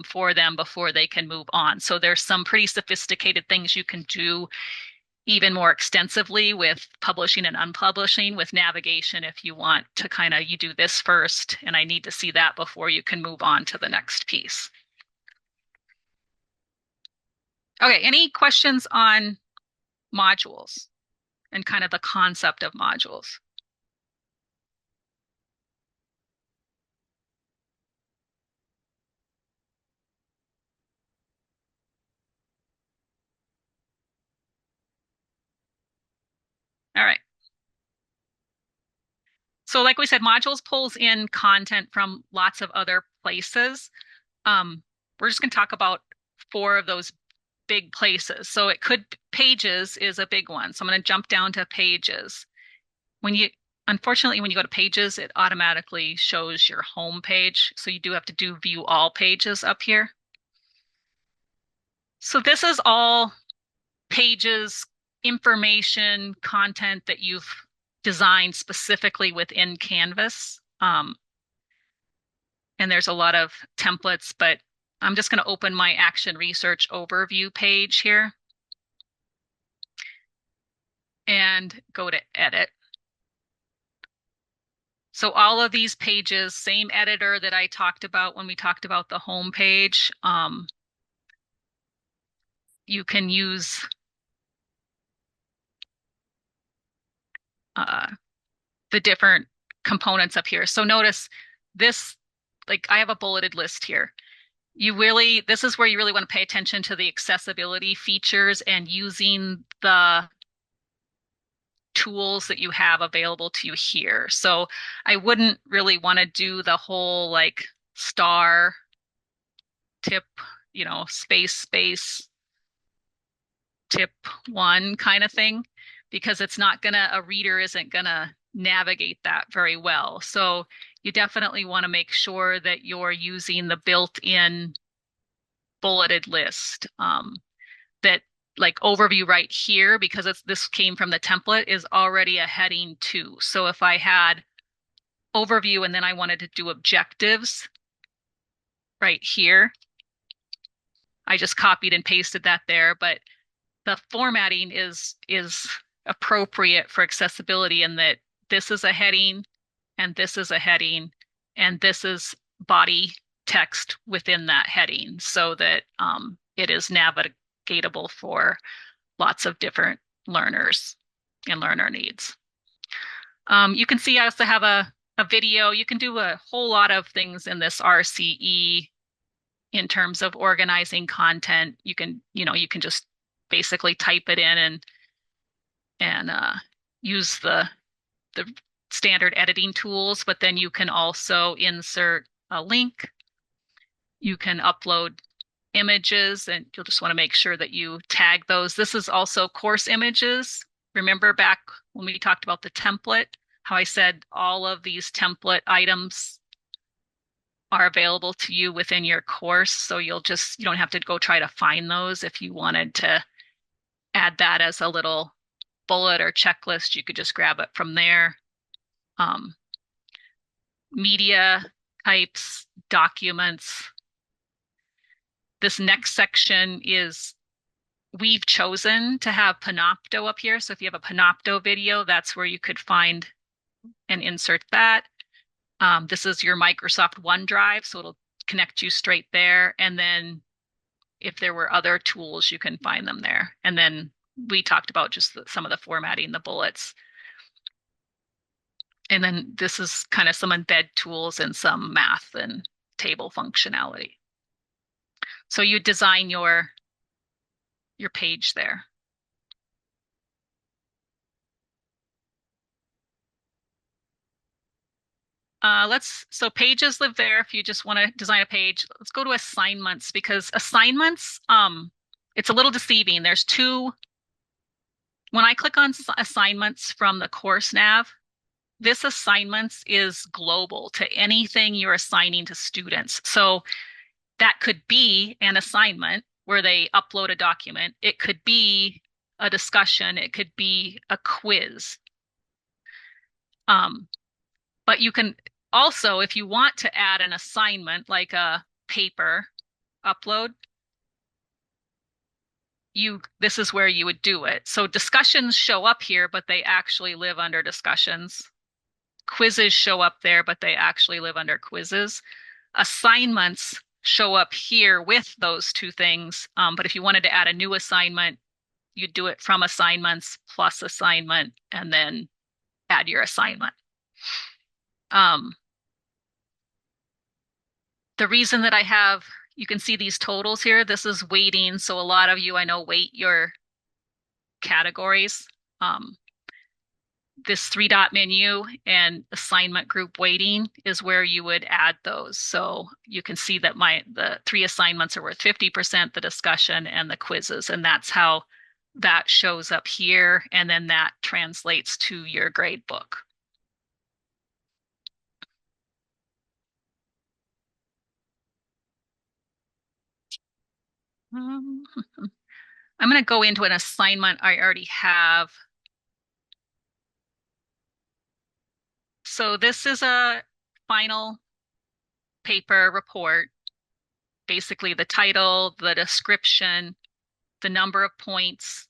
for them before they can move on. So there's some pretty sophisticated things you can do even more extensively with publishing and unpublishing with navigation if you want to you do this first, and I need to see that before you can move on to the next piece. Okay, any questions on modules and kind of the concept of modules? All right. So like we said, modules pulls in content from lots of other places. We're just going to talk about 4 of those big places. So Pages is a big one. So I'm going to jump down to Pages. Unfortunately, when you go to Pages, it automatically shows your home page. So you do have to view all pages up here. So this is all pages, information, content that you've designed specifically within Canvas. And there's a lot of templates, but I'm just going to open my Action Research overview page here. and go to edit. So all of these pages, same editor that I talked about when we talked about the home page. You can use the different components up here. So notice this, like I have a bulleted list here. This is where you really want to pay attention to the accessibility features and using the tools that you have available to you here. So I wouldn't really want to do the whole like star tip, space, tip one kind of thing, because a reader isn't gonna navigate that very well. So you definitely want to make sure that you're using the built-in bulleted list, that like overview right here, because this came from the template, is already a heading 2. So if I had overview and then I wanted to do objectives right here, I just copied and pasted that there, but the formatting is appropriate for accessibility in that this is a heading and this is a heading and this is body text within that heading, so that it is navigatable for lots of different learners and learner needs. You can see I also have a video. You can do a whole lot of things in this RCE in terms of organizing content. You can just basically type it in and use the standard editing tools, but then you can also insert a link. You can upload images, and you'll just want to make sure that you tag those. This is also course images. Remember back when we talked about the template, how I said all of these template items are available to you within your course. So you don't have to go try to find those. If you wanted to add that as a little bullet or checklist, you could just grab it from there. Media types, documents. This next section we've chosen to have Panopto up here. So if you have a Panopto video, that's where you could find and insert that. This is your Microsoft OneDrive, so it'll connect you straight there. And then if there were other tools, you can find them there. And then we talked about just some of the formatting, the bullets. And then this is kind of some embed tools and some math and table functionality. So you design your page there. So pages live there if you just want to design a page. Let's go to assignments, because assignments, it's a little deceiving. There's two. When I click on assignments from the course nav, this assignments is global to anything you're assigning to students. So that could be an assignment where they upload a document. It could be a discussion. It could be a quiz. But you can also, if you want to add an assignment like a paper upload, this is where you would do it. So discussions show up here, but they actually live under discussions. Quizzes show up there, but they actually live under quizzes. Assignments show up here with those two things. But if you wanted to add a new assignment, you'd do it from assignments plus assignment and then add your assignment. The reason that you can see these totals here, this is weighting. So a lot of you, I know, weight your categories. This 3-dot menu and assignment group weighting is where you would add those. So you can see that the 3 assignments are worth 50%, the discussion and the quizzes, and that's how that shows up here. And then that translates to your grade book. I'm going to go into an assignment I already have. So this is a final paper report. Basically the title, the description, the number of points,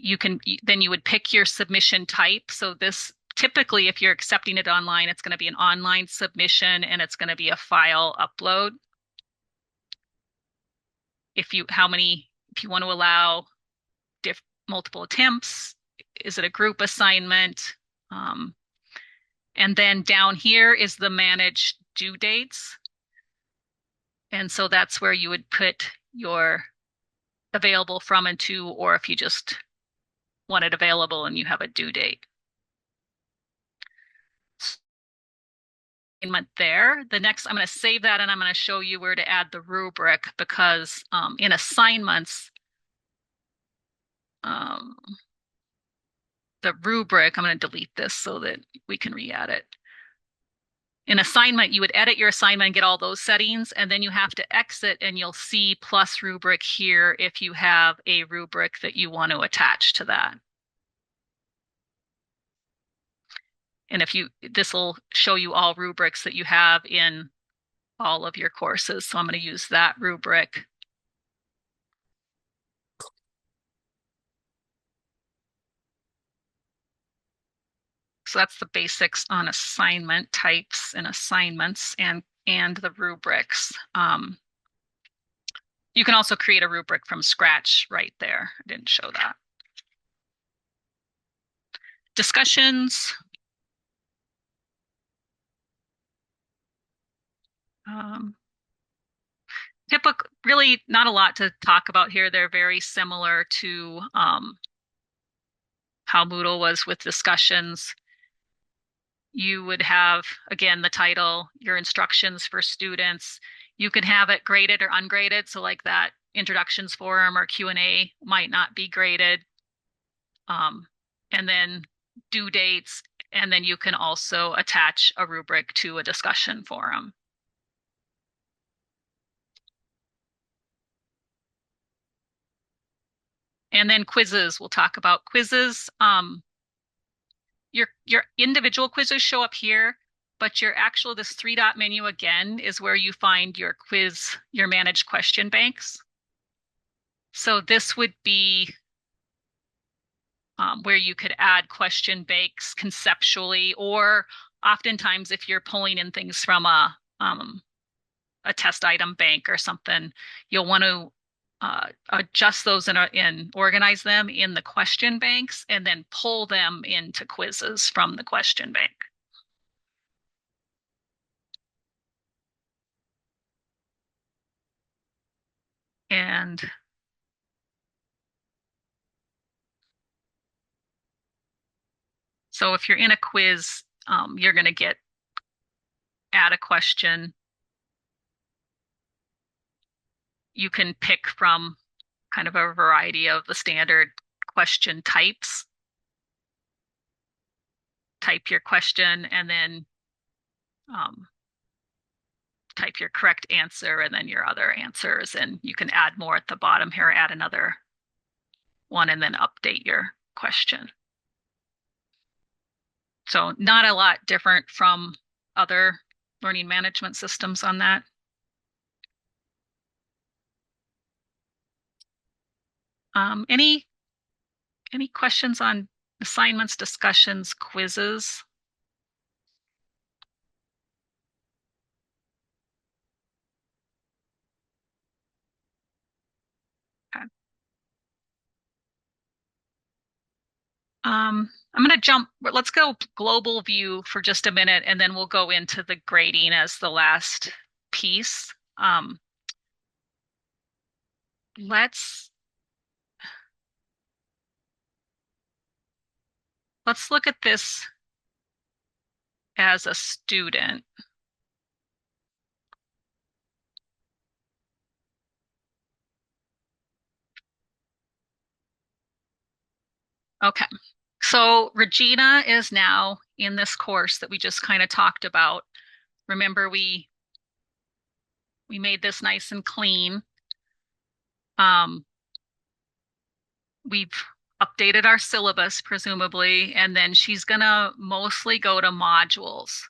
then you would pick your submission type. So this typically, if you're accepting it online, it's going to be an online submission and it's going to be a file upload. If you want to allow multiple attempts, is it a group assignment? And then down here is the manage due dates. And so that's where you would put your available from and to, or if you just want it available and you have a due date. There. The next, I'm going to save that and I'm going to show you where to add the rubric because in assignments, the rubric, I'm going to delete this so that we can re-add it. In assignment, you would edit your assignment and get all those settings, and then you have to exit and you'll see plus rubric here if you have a rubric that you want to attach to that. And this will show you all rubrics that you have in all of your courses. So I'm going to use that rubric. So that's the basics on assignment types and assignments and the rubrics. You can also create a rubric from scratch right there. I didn't show that. Discussions. Really not a lot to talk about here. They're very similar to how Moodle was with discussions. You would have, again, the title, your instructions for students. You can have it graded or ungraded. So like that introductions forum or Q&A might not be graded. And then due dates. And then you can also attach a rubric to a discussion forum. And then quizzes, we'll talk about quizzes. Your individual quizzes show up here, but this 3-dot menu again is where you find your managed question banks. So this would be where you could add question banks conceptually, or oftentimes if you're pulling in things from a test item bank or something, you'll want to adjust those and organize them in the question banks and then pull them into quizzes from the question bank. And so if you're in a quiz, you're going to add a question. You can pick from kind of a variety of the standard question types. Type your question and then type your correct answer and then your other answers. And you can add more at the bottom here, add another one and then update your question. So not a lot different from other learning management systems on that. Any questions on assignments, discussions, quizzes? Okay. I'm going to jump, let's go global view for just a minute, and then we'll go into the grading as the last piece. Let's look at this as a student. Okay, so Regina is now in this course that we just kind of talked about. Remember, we made this nice and clean. We've updated our syllabus, presumably, and then she's gonna mostly go to modules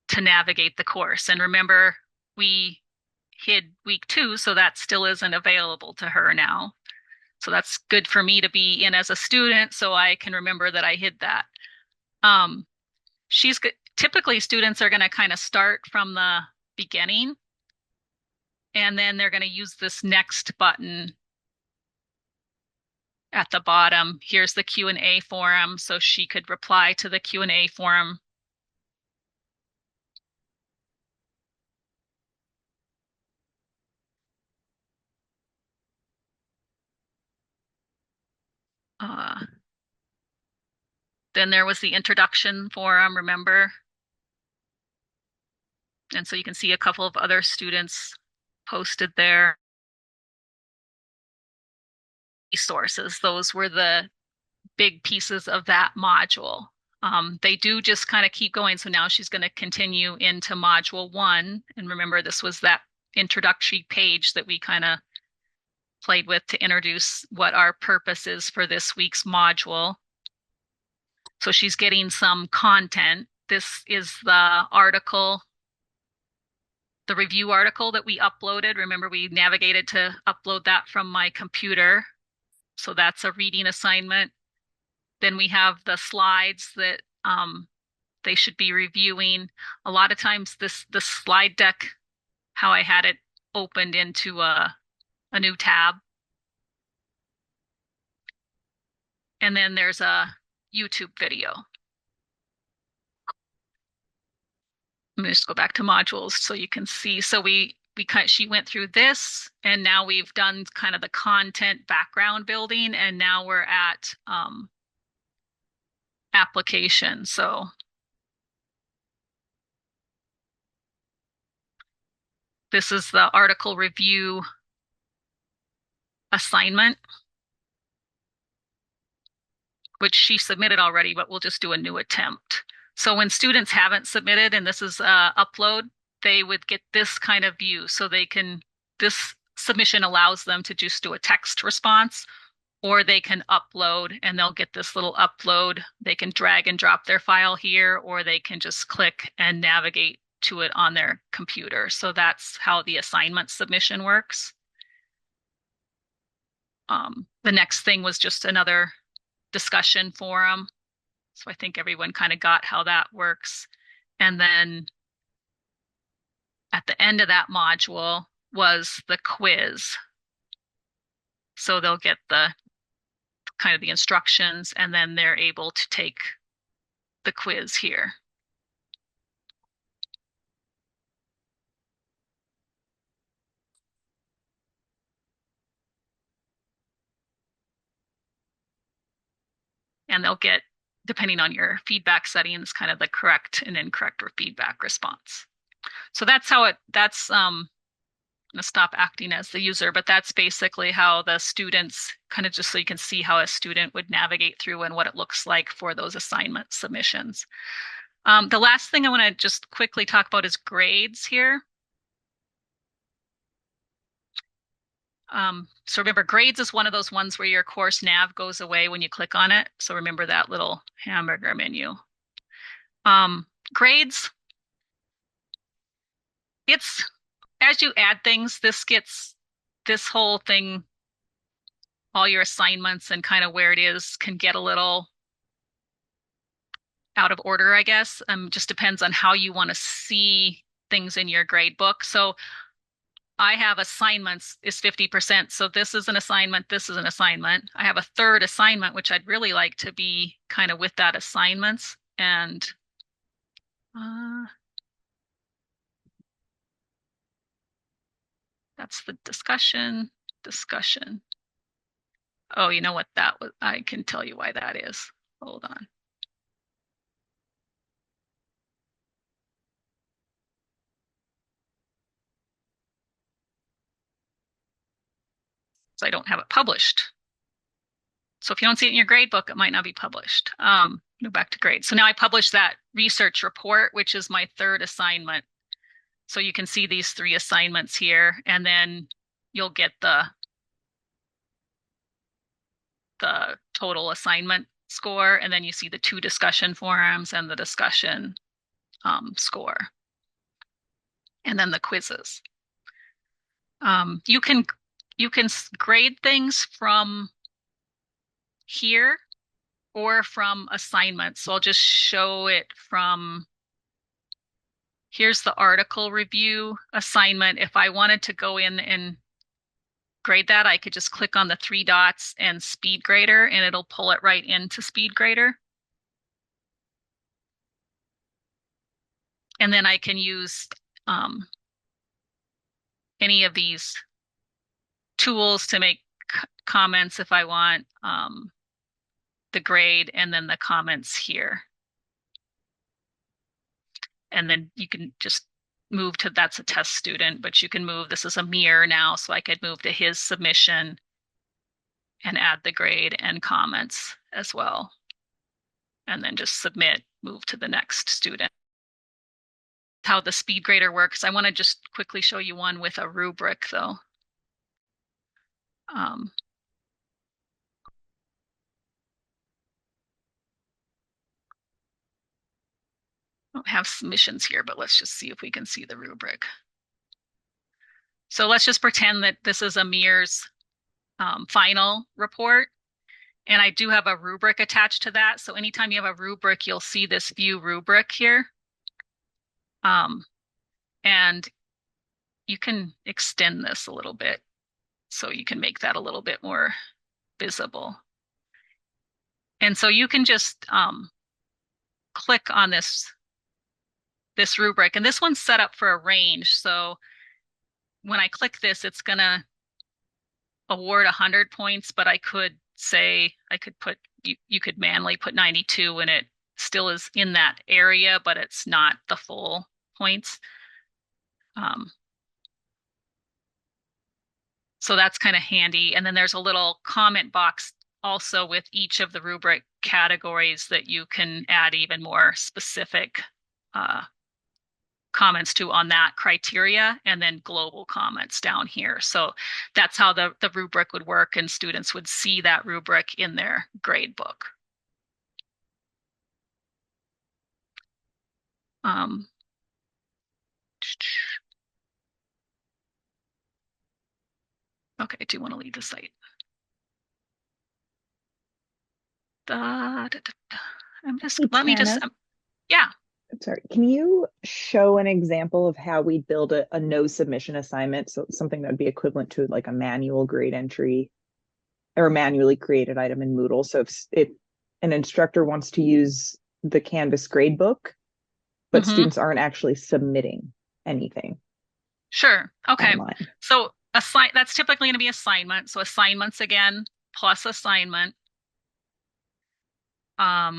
to navigate the course. And remember, we hid week 2, so that still isn't available to her now. So that's good for me to be in as a student so I can remember that I hid that. Um, typically students are going to kind of start from the beginning, and then they're going to use this next button at the bottom. Here's the Q&A forum, so she could reply to the Q&A forum. Uh, then there was the introduction forum, remember? And so you can see a couple of other students posted there. Resources, those were the big pieces of that module. They do just kind of keep going. So now she's going to continue into module 1. And remember, this was that introductory page that we kind of played with to introduce what our purpose is for this week's module. So she's getting some content. This is the article, the review article that we uploaded. Remember, we navigated to upload that from my computer. So that's a reading assignment. Then we have the slides that they should be reviewing. A lot of times the slide deck, how I had it opened into a new tab. And then there's a YouTube video. Let me just go back to modules so you can see. So she went through this, and now we've done kind of the content background building, and now we're at application. So this is the article review assignment, which she submitted already, but we'll just do a new attempt. So when students haven't submitted, and this is upload, they would get this kind of view. So this submission allows them to just do a text response, or they can upload and they'll get this little upload. They can drag and drop their file here, or they can just click and navigate to it on their computer. So that's how the assignment submission works. The next thing was just another discussion forum. So I think everyone kind of got how that works. And then at the end of that module was the quiz. So they'll get the kind of the instructions, and then they're able to take the quiz here. And they'll get, depending on your feedback settings, kind of the correct and incorrect or feedback response. So that's how I'm going to stop acting as the user, but that's basically how the students, kind of just so you can see how a student would navigate through and what it looks like for those assignment submissions. The last thing I want to just quickly talk about is grades here. So remember, grades is one of those ones where your course nav goes away when you click on it. So remember that little hamburger menu. Grades, it's as you add things, this whole thing, all your assignments and kind of where it is can get a little out of order, I guess. Just depends on how you want to see things in your grade book. So I have assignments is 50%. So this is an assignment, this is an assignment. I have a third assignment, which I'd really like to be kind of with that assignments. And that's the discussion. Oh, you know what that was? I can tell you why that is. Hold on. So I don't have it published. So if you don't see it in your grade book, it might not be published. Go back to grade. So now I published that research report, which is my third assignment. So you can see these 3 assignments here, and then you'll get the total assignment score, and then you see the 2 discussion forums and the discussion score, and then the quizzes. You can you can grade things from here or from assignments. So I'll just show it from, here's the article review assignment. If I wanted to go in and grade that, I could just click on the 3 dots and Speed Grader, and it'll pull it right into Speed Grader. And then I can use any of these tools to make comments if I want, the grade and then the comments here. And then you can just move to, that's a test student, but you can move, this is a mirror now, so I could move to his submission and add the grade and comments as well. And then just submit, move to the next student. How the Speed Grader works. I want to just quickly show you one with a rubric though. I don't have submissions here, but let's just see if we can see the rubric. So let's just pretend that this is Amir's final report. And I do have a rubric attached to that. So anytime you have a rubric, you'll see this view rubric here. And you can extend this a little bit so you can make that a little bit more visible. And so you can just click on this rubric, and this one's set up for a range. So when I click this, it's gonna award 100 points, but I could say, you could manually put 92 and it still is in that area, but it's not the full points. So that's kind of handy. And then there's a little comment box also with each of the rubric categories that you can add even more specific comments to on that criteria, and then global comments down here. So that's how the rubric would work, and students would see that rubric in their grade book. Okay, I do want to leave the site. Yeah. Sorry, can you show an example of how we build a no submission assignment? So something that would be equivalent to like a manual grade entry or a manually created item in Moodle. So if an instructor wants to use the Canvas gradebook, but students aren't actually submitting anything. Sure. Okay. Online. So that's typically going to be assignment. So assignments again, plus assignment. I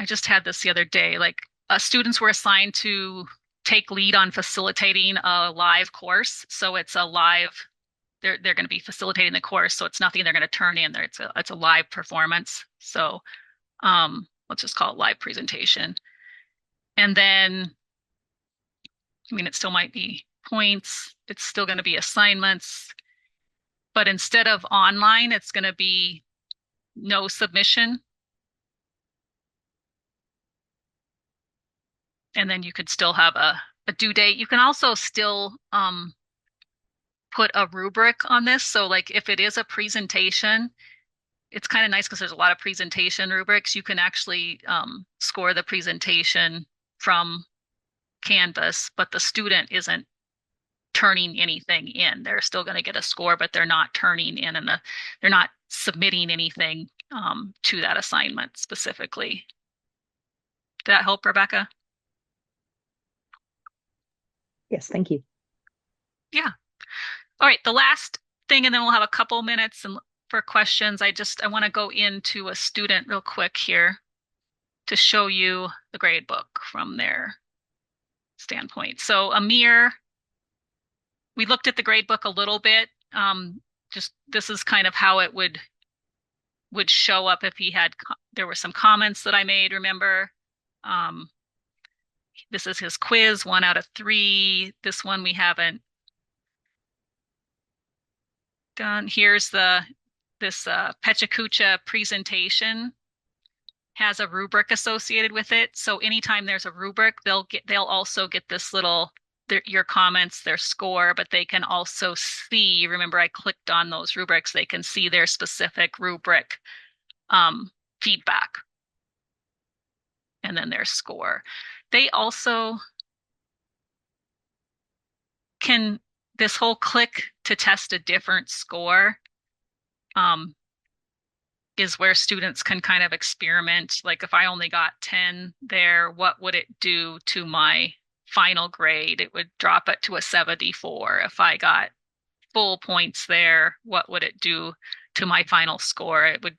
just had this the other day, like students were assigned to take lead on facilitating a live course. So it's a live, they're going to be facilitating the course. So it's nothing they're going to turn in there. It's a live performance. So let's just call it live presentation. And then, I mean, it still might be points. It's still going to be assignments. But instead of online, it's going to be no submission. And then you could still have a due date. You can also still put a rubric on this. So like if it is a presentation, it's kind of nice because there's a lot of presentation rubrics. You can actually score the presentation from Canvas, but the student isn't turning anything in. They're still going to get a score, but they're not turning in, and they're not submitting anything to that assignment specifically. Did that help, Rebecca? Yes, thank you. Yeah. All right, the last thing, and then we'll have a couple minutes for questions. I want to go into a student real quick here to show you the grade book from their standpoint. So Amir, we looked at the grade book a little bit. Just this is kind of how it would show up if he had, there were some comments that I made, remember? This is his quiz, 1 out of 3. This one we haven't done. Here's this PechaKucha presentation has a rubric associated with it. So anytime there's a rubric, they'll also get this little your comments, their score, but they can also see, remember I clicked on those rubrics, they can see their specific rubric feedback and then their score. They also can, this whole click to test a different score is where students can kind of experiment. Like if I only got 10 there, what would it do to my final grade? It would drop it to a 74. If I got full points there, what would it do to my final score? It would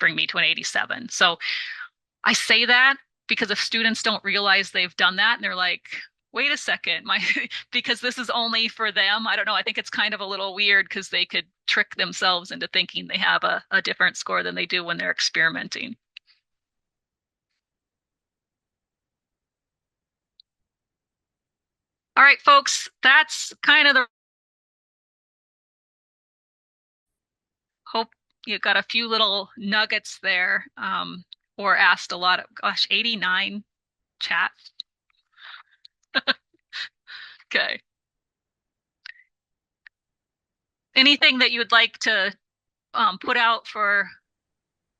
bring me to an 87. So I say that because if students don't realize they've done that and they're like, wait a second, because this is only for them. I don't know. I think it's kind of a little weird because they could trick themselves into thinking they have a different score than they do when they're experimenting. All right, folks, that's kind of the hope you got a few little nuggets there, or asked a lot of, gosh, 89 chat. Okay. Anything that you would like to put out for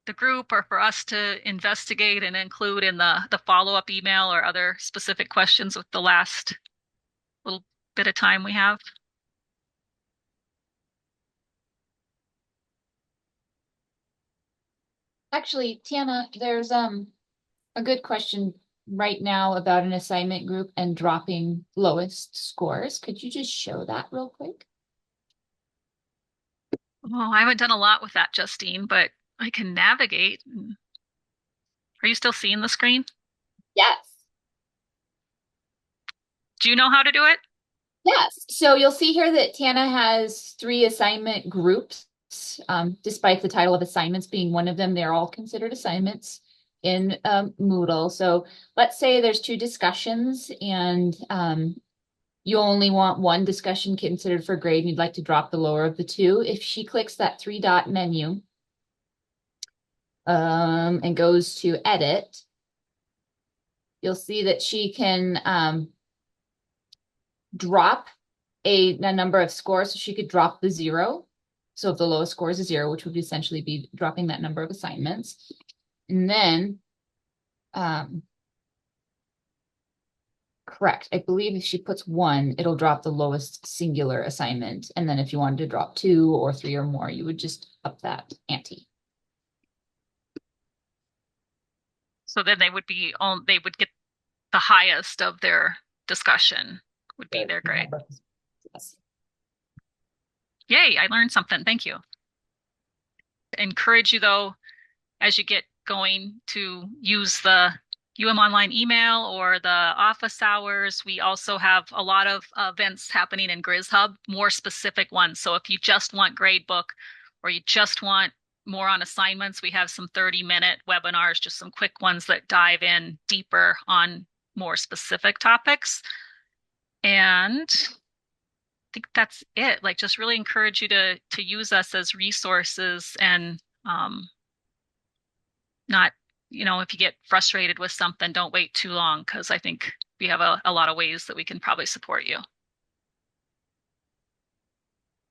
the group or for us to investigate and include in the follow-up email or other specific questions with the last little bit of time we have? Actually, Tana, there's a good question right now about an assignment group and dropping lowest scores. Could you just show that real quick? Well, I haven't done a lot with that, Justine, but I can navigate. Are you still seeing the screen? Yes. Do you know how to do it? Yes. So you'll see here that Tana has 3 assignment groups. Despite the title of assignments being one of them, they're all considered assignments in Moodle. So let's say there's 2 discussions and you only want 1 discussion considered for grade and you'd like to drop the lower of the 2. If she clicks that 3-dot menu and goes to edit, you'll see that she can drop a number of scores. So she could drop the 0. So if the lowest score is a 0, which would essentially be dropping that number of assignments. And then, correct, I believe if she puts 1, it'll drop the lowest singular assignment. And then if you wanted to drop 2 or 3 or more, you would just up that ante. So then they would get the highest of their discussion would be their grade. Yes. Yay, I learned something. Thank you. Encourage you though, as you get going, to use the Online email or the office hours. We also have a lot of events happening in GrizHub, more specific ones. So if you just want gradebook or you just want more on assignments, we have some 30-minute webinars, just some quick ones that dive in deeper on more specific topics. And I think that's it. Like, just really encourage you to use us as resources and not, if you get frustrated with something, don't wait too long, because I think we have a lot of ways that we can probably support you.